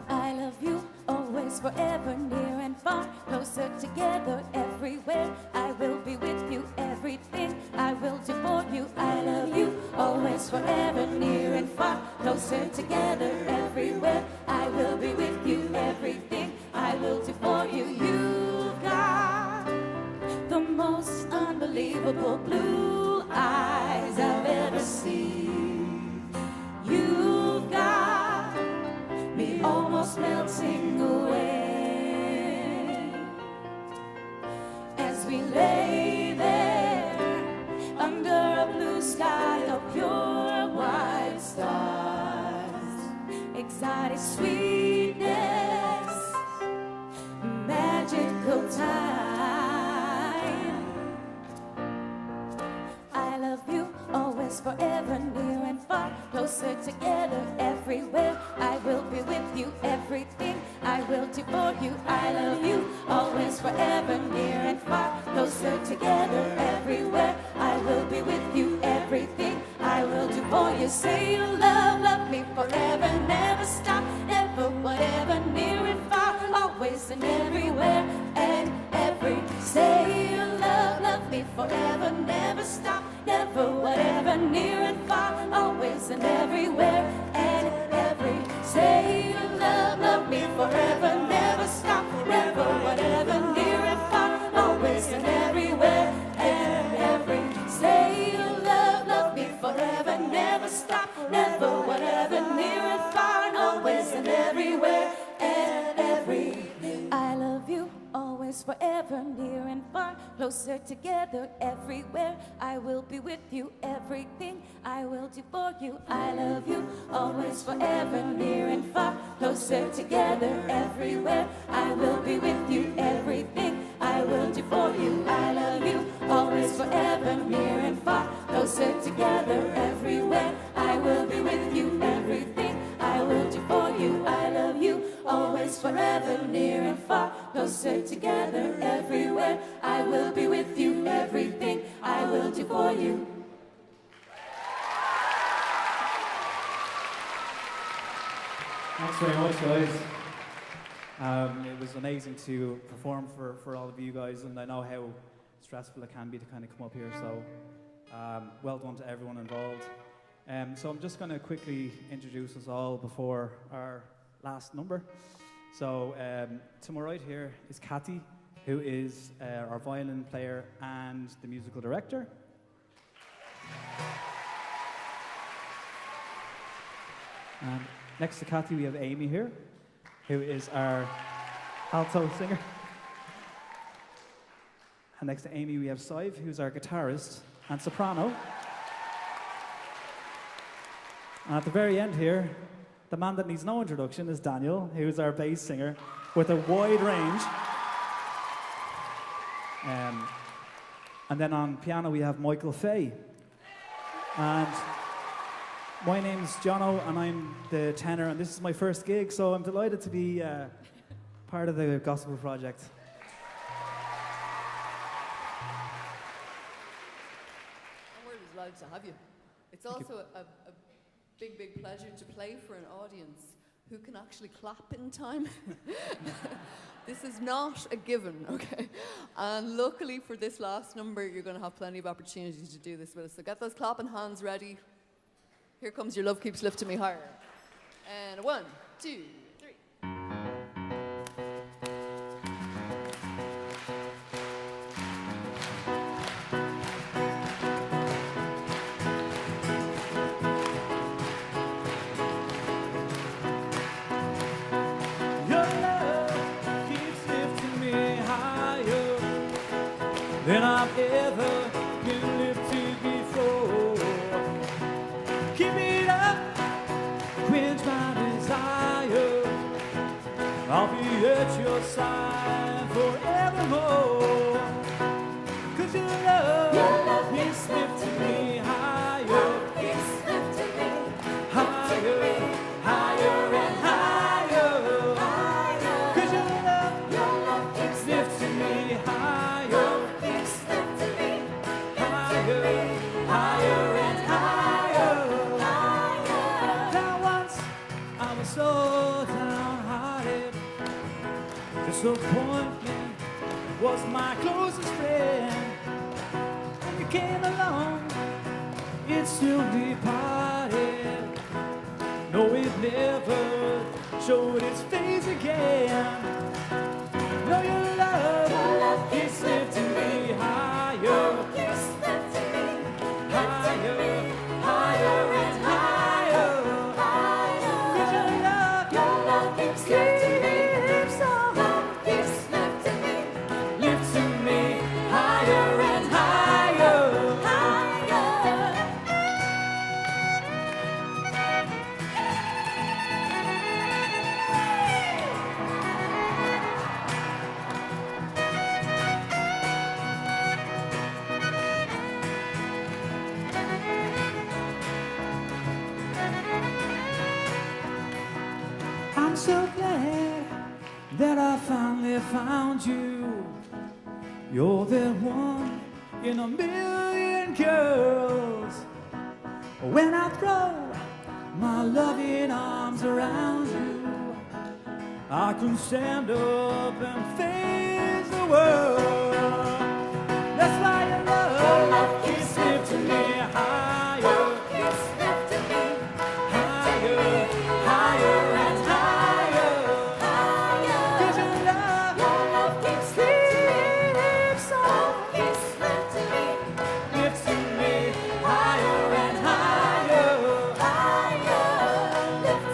I love you always, forever, near and far, closer together, everywhere. I will be with you, everything I will do for you. I love you always, forever, near and far, closer together, everywhere. I will be with you, everything I will do for you. You've got the most unbelievable blue eyes I've ever seen. You've got me almost melting away as we lay there under a blue sky of pure white stars, exotic sweetness, magical time. I love you always, forever, near and far, closer together, everywhere. I will be with you, everything I will do for you. I love you always, forever, near and far, closer together, everywhere. I will be with you, everything I will do for you. Say you love me forever, never stop, never, whatever, near and far, always and everywhere and every. Say you love me forever, never stop, never, whatever, near and far, always and everywhere and every. Say you love me forever, never stop, never, whatever, near and far, always and everywhere and every. Say you love me forever, never stop, never, whatever, near and far, always and everywhere and every. I love you always, forever, near and far, closer together, everywhere. I will be with you, everything I will do for you. I love you always, forever, near and far, closer together, everywhere. I will be with you, everything I will do for you. I love you always, forever, near and far, closer together, everywhere. I will be with you, everything I will do for you. I love you always, forever, near and far, closer together, everywhere. I will be with you, everything I will do for you. Thanks very much, guys. It was amazing to perform for all of you guys, and I know how stressful it can be to kind of come up here, so well done to everyone involved. So I'm just going to quickly introduce us all before our last number. So to my right here is Kathy, who is our violin player and the musical director. And next to Kathy, we have Amy here, who is our alto singer. And next to Amy, we have Sive, who's our guitarist and soprano. And at the very end here, the man that needs no introduction is Daniel, who's our bass singer with a wide range. And then on piano we have Michael Fay. And my name's Jono and I'm the tenor, and this is my first gig, so I'm delighted to be part of the gospel project. And we're delighted to have you. It's also a big, big pleasure to play for an audience who can actually clap in time. This is not a given, okay? And luckily for this last number, you're going to have plenty of opportunities to do this with us. So get those clapping hands ready. Here comes Your Love Keeps Lifting Me Higher. And 1, 2, 3. Than I've ever been lifted before. Keep it up, quench my desire. I'll be at your side forevermore. 'Cause your love keeps lifting me higher. Keeps lifting me higher, higher and higher. 'Cause your love keeps lifting me higher. Higher and higher. Now once I was so downhearted. Disappointment was my closest friend. When you came along, it soon departed. No, it never showed its face again. No, your love keeps lifting me higher. Higher, higher and higher. 'Cause your love keeps lifting me. Love keeps lifting me higher and higher. I'm so glad that I finally found you. You're the one in a million girls. When I throw my loving arms around you, I can stand up and face the world. That's why your love keeps lifting me higher. Higher, higher and higher. 'Cause your love keeps lifting me higher and higher.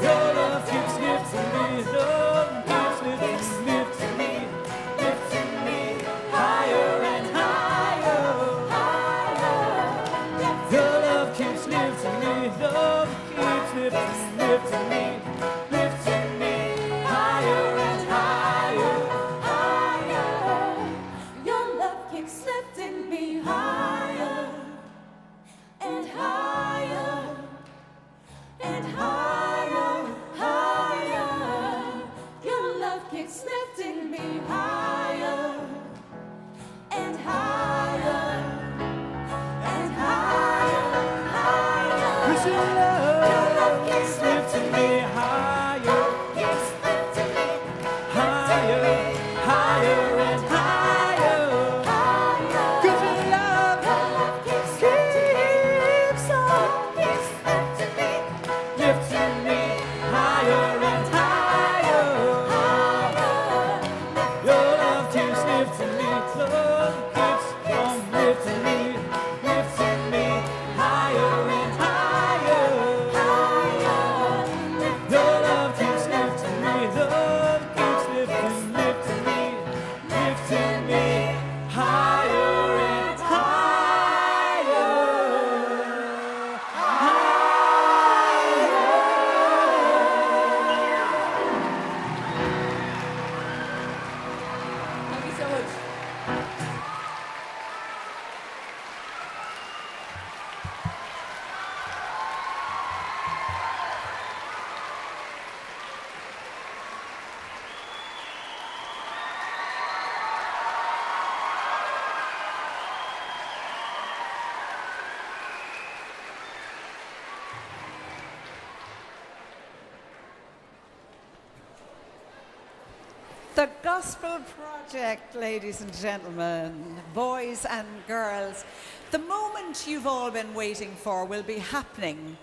Your love keeps lifting me, love keeps lifting me higher and higher. Your love keeps lifting me, love keeps lifting me higher and higher. Your love keeps lifting me higher and higher and higher, higher. Your love keeps lifting me higher and higher and higher, higher. 'Cause your love keeps lifting me higher. The Gospel Project, ladies and gentlemen, boys and girls. The moment you've all been waiting for will be happening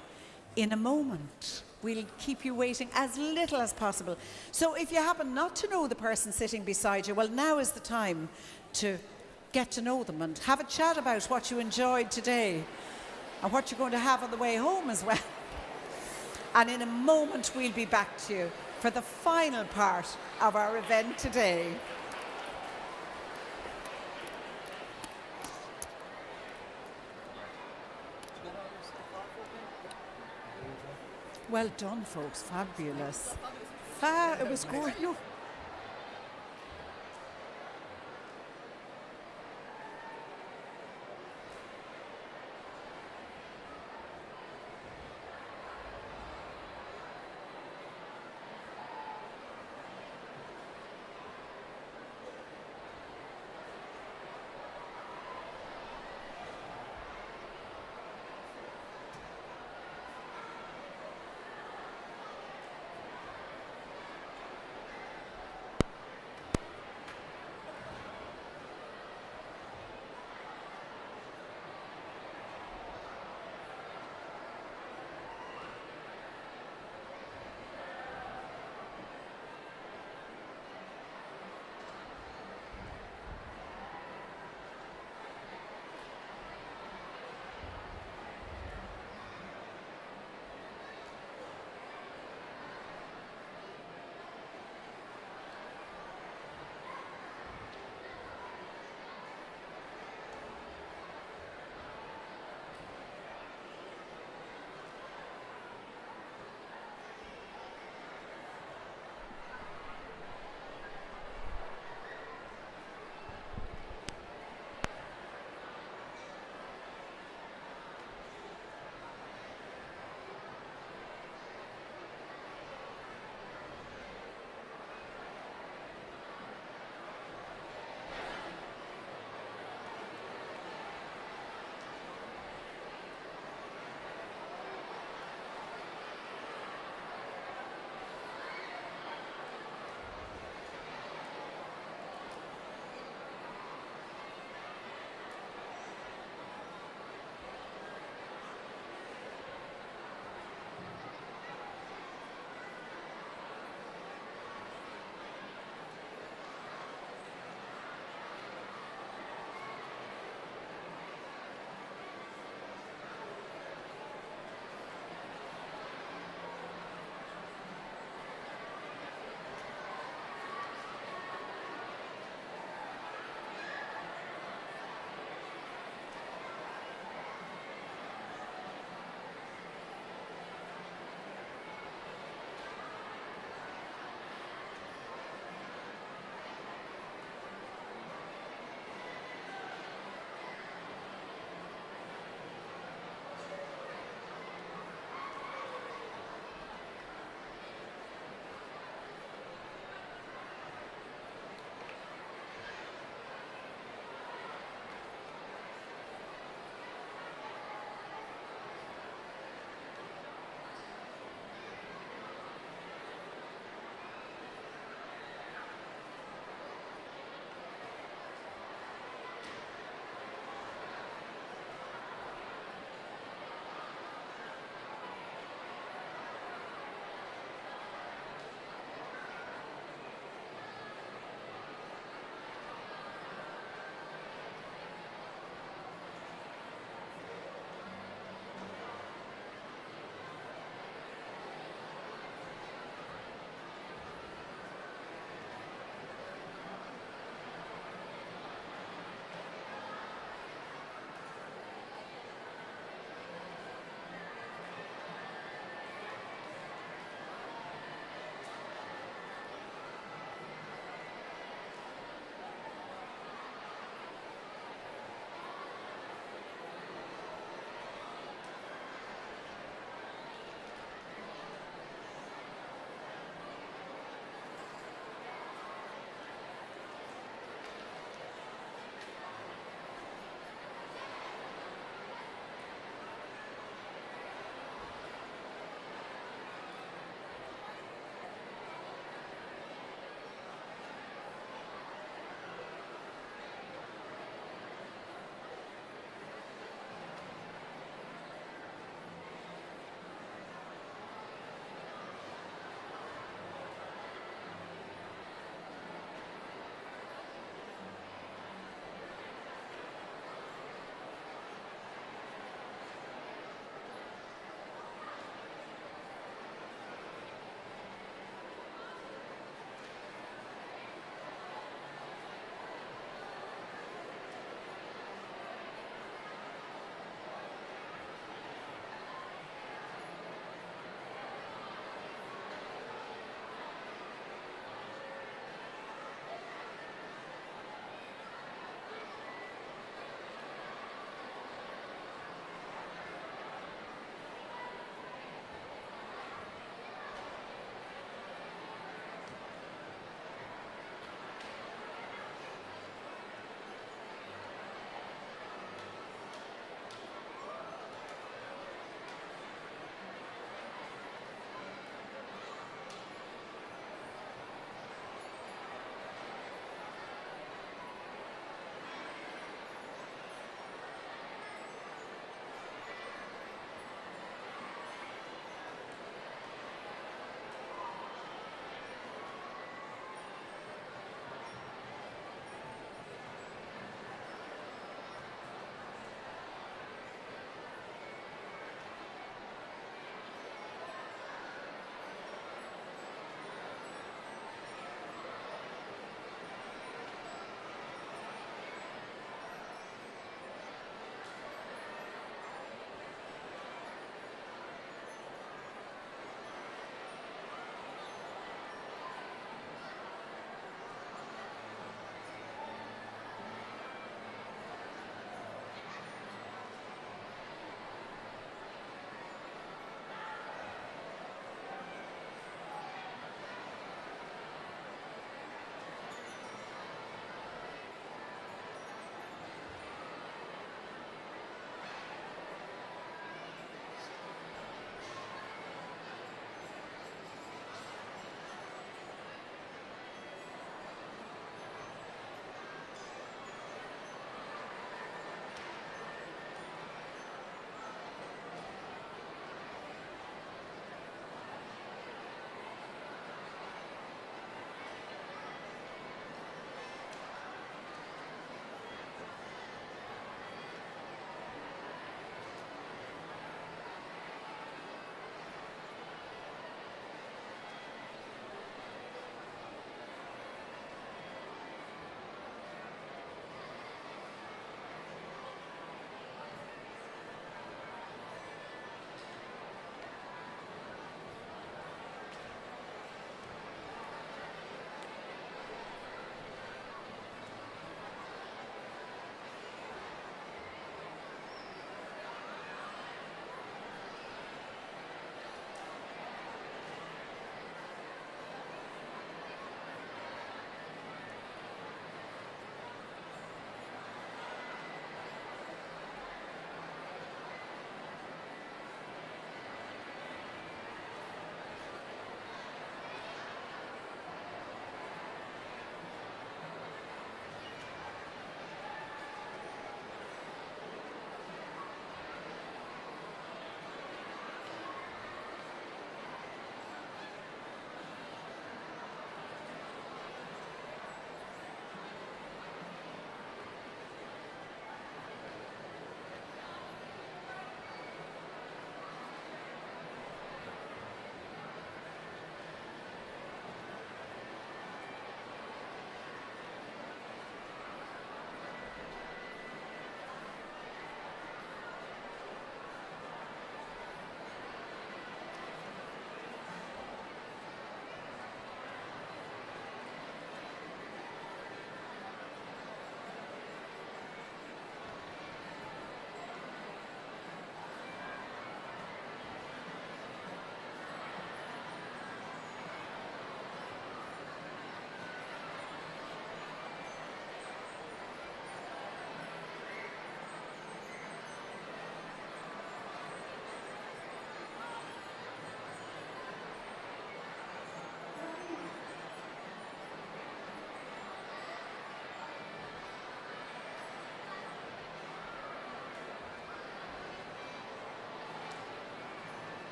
in a moment. We'll keep you waiting as little as possible. So if you happen not to know the person sitting beside you, well, now is the time to get to know them and have a chat about what you enjoyed today and what you're going to have on the way home as well. And in a moment, we'll be back to you for the final part of our event today. Well done, folks. Fabulous. It was great. No.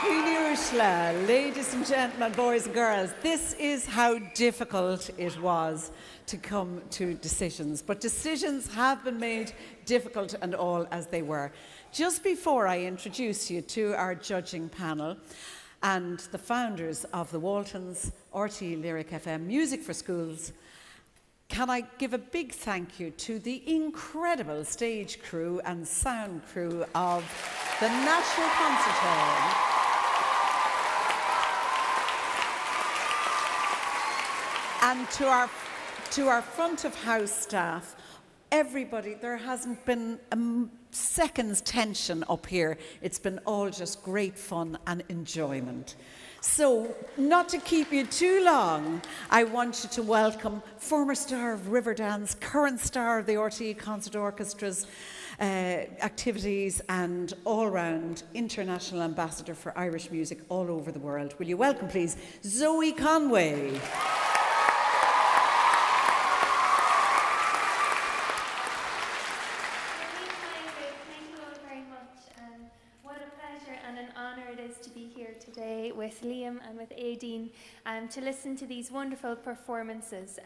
Ushla, ladies and gentlemen, boys and girls, this is how difficult it was to come to decisions. But decisions have been made difficult and all as they were. Just before I introduce you to our judging panel and the founders of the Waltons RTÉ Lyric FM Music for Schools, can I give a big thank you to the incredible stage crew and sound crew of the National Concert Hall. And to our front of house staff, everybody, there hasn't been a second's tension up here. It's been all just great fun and enjoyment. So, not to keep you too long, I want you to welcome former star of Riverdance, current star of the RTÉ Concert Orchestra's activities, and all-round international ambassador for Irish music all over the world. Will you welcome, please, Zoe Conway. Today with Liam and with Aideen to listen to these wonderful performances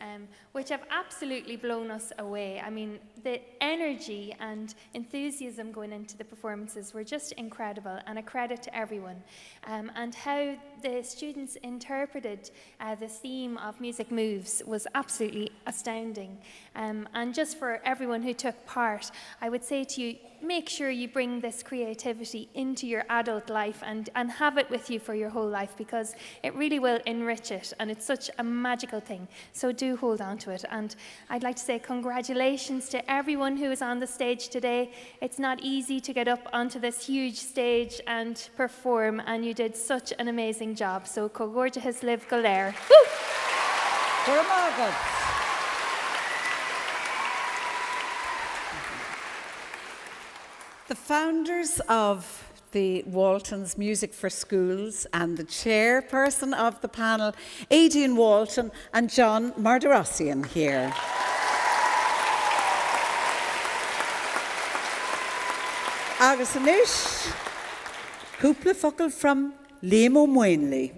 which have absolutely blown us away. I mean, the energy and enthusiasm going into the performances were just incredible, and a credit to everyone. And how the students interpreted the theme of Music Moves was absolutely astounding. And just for everyone who took part, I would say to you, make sure you bring this creativity into your adult life and have it with you for your whole life, because it really will enrich it, and it's such a magical thing. So do hold on to it. And I'd like to say congratulations to everyone who is on the stage today. It's not easy to get up onto this huge stage and perform, and you did such an amazing job. So Cogorja live Galer. The founders of the Waltons Music for Schools and the chairperson of the panel, Aideen Walton and John Marderosian here. Agus anish, cúpla focal from Liam O'Muinley.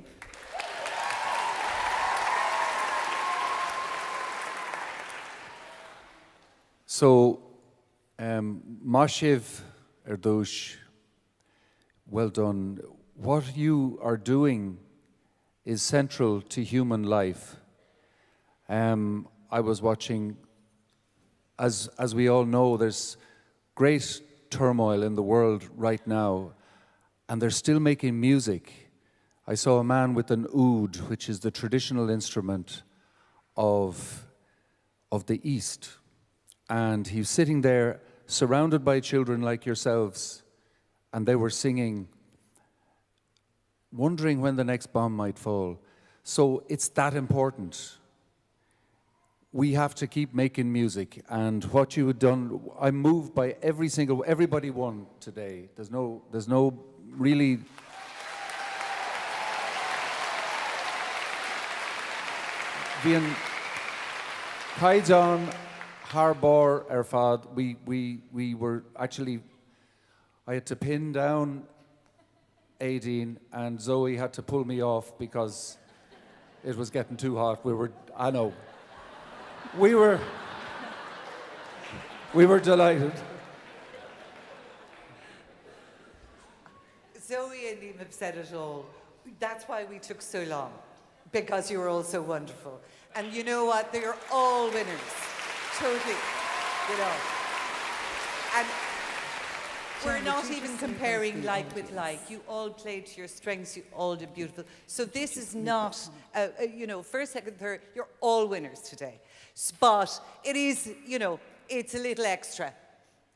So, Mashiv Erdouche, well done. What you are doing is central to human life. I was watching, as we all know, there's great turmoil in the world right now, and they're still making music. I saw a man with an oud, which is the traditional instrument of the East, and he was sitting there surrounded by children like yourselves, and they were singing, wondering when the next bomb might fall. So it's that important. We have to keep making music, and what you had done, I'm moved by everybody won today. There's no really. Bhíonn Kaidan Harbor Erfad, we were actually, I had to pin down Aideen, and Zoe had to pull me off because it was getting too hot. We were delighted. Zoe and Liam have said it all. That's why we took so long, because you were all so wonderful. And you know what? They're all winners. Totally, you know. And we're not even comparing like with like. You all played to your strengths. You all did beautiful. So this is not, first, second, third. You're all winners today. But it is, it's a little extra.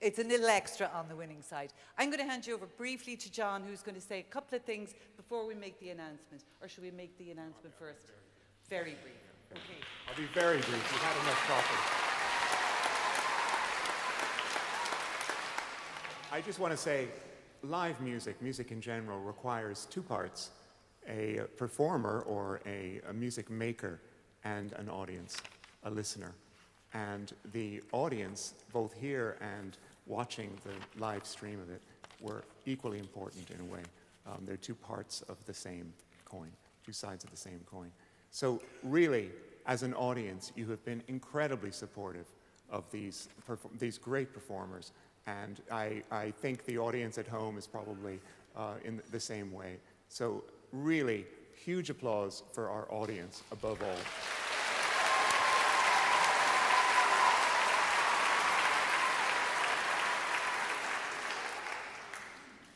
It's a little extra on the winning side. I'm going to hand you over briefly to John, who's going to say a couple of things before we make the announcement. Or should we make the announcement first? Very brief. Okay. I'll be very brief. We've had enough coffee. I just want to say, live music in general, requires two parts: a performer or a music maker and an audience, a listener. And the audience, both here and watching the live stream of it, were equally important in a way. They're two parts of the same coin, two sides of the same coin. So really, as an audience, you have been incredibly supportive of these great performers, and I think the audience at home is probably in the same way. So really, huge applause for our audience above all.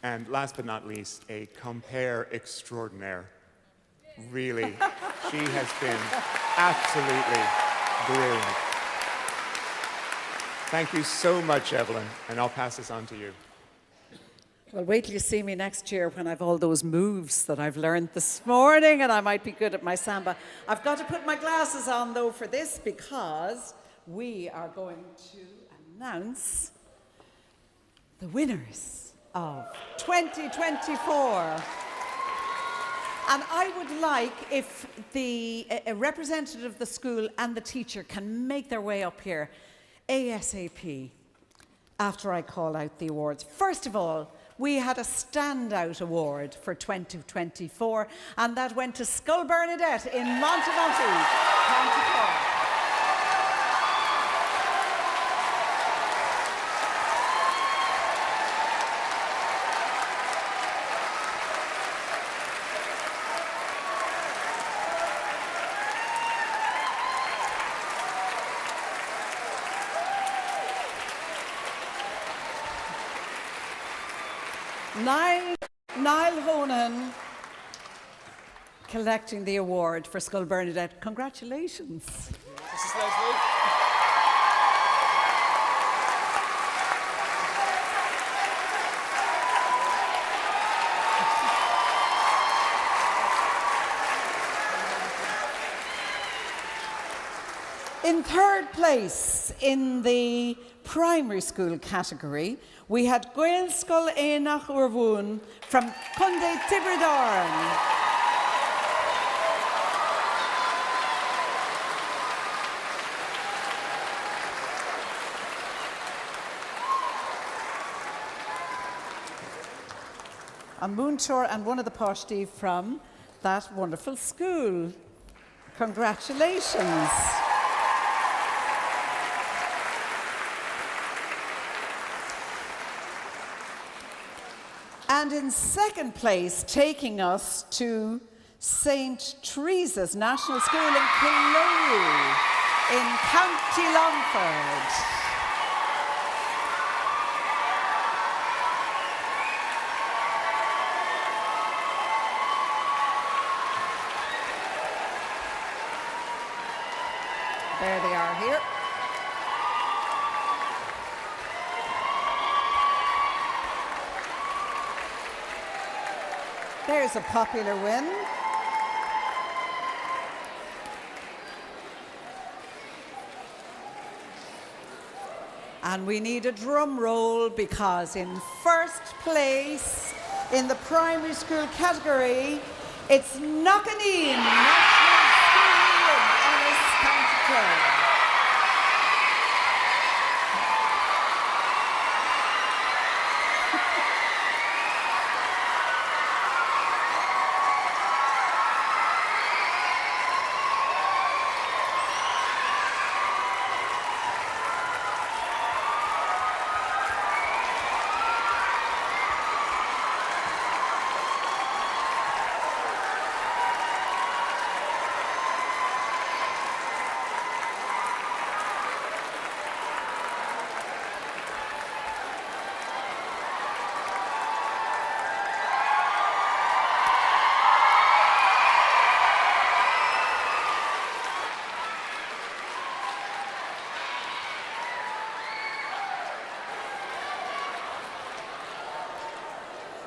And last but not least, a compere extraordinaire. Really, she has been absolutely brilliant. Thank you so much, Evelyn, and I'll pass this on to you. Well, wait till you see me next year when I've all those moves that I've learned this morning, and I might be good at my samba. I've got to put my glasses on, though, for this, because we are going to announce the winners of 2024. And I would like if a representative of the school and the teacher can make their way up here ASAP after I call out the awards. First of all, we had a standout award for 2024, and that went to Scoil Bernadette in Montemonti, County Cork. Niall Honan collecting the award for Scoil Bernadette. Congratulations. Mrs. Leslie. In third place in the primary school category, we had Gael Scoil Mhuire from Cunday Tibridorn. A Moonshore and one of the Poshti from that wonderful school. Congratulations. And in second place, taking us to St. Teresa's National School in Killow in County Longford. There they are here. There's a popular win. And we need a drum roll because in first place in the primary school category, it's Knockaneen National School in Ennis, County Clare.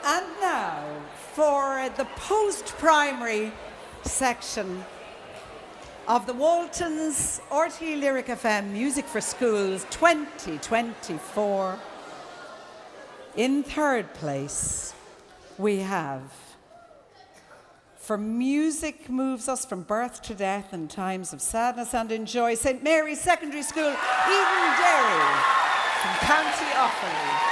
And now, for the post-primary section of the Waltons RTÉ Lyric FM Music for Schools 2024, in third place, we have, for music moves us from birth to death in times of sadness and in joy, St. Mary's Secondary School, Eden Derry, from County Offaly.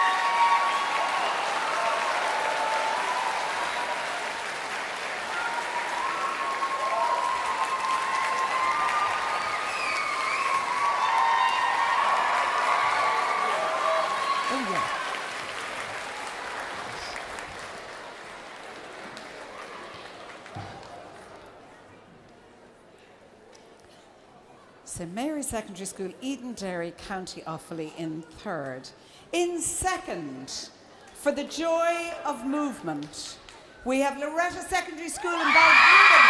St Mary Secondary School, Edenderry, County Offaly in third. In second, for the joy of movement, we have Loreto Secondary School in Balbriggan,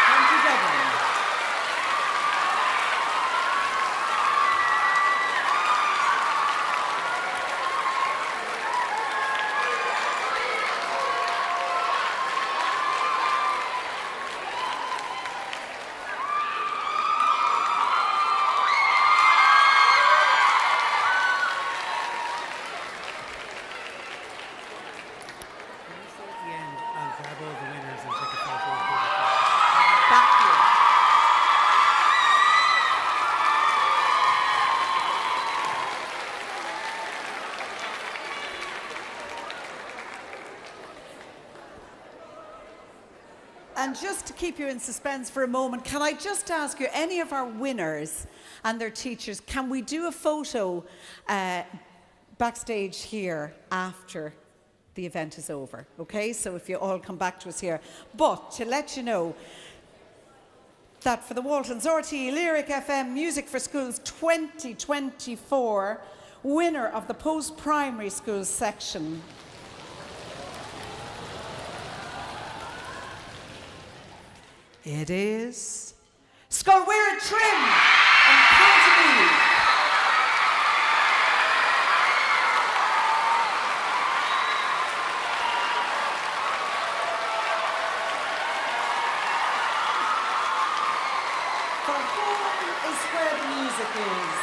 County Dublin. And just to keep you in suspense for a moment, can I just ask you, any of our winners and their teachers, can we do a photo backstage here after the event is over? Okay, so if you all come back to us here. But to let you know that for the Waltons RTÉ Lyric FM Music for Schools 2024, winner of the post-primary schools section, it is Scoil Mhuire Trim and County. For home is where the music is.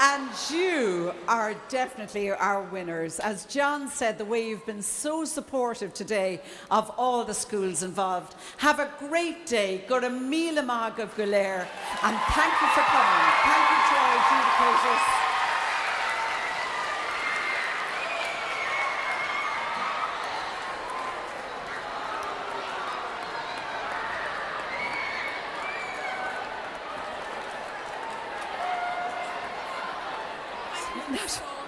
And you are definitely our winners. As John said, the way you've been so supportive today of all the schools involved. Have a great day. Go to Míle Maith of Galair. And thank you for coming. Thank you to our adjudicators. Nenagh.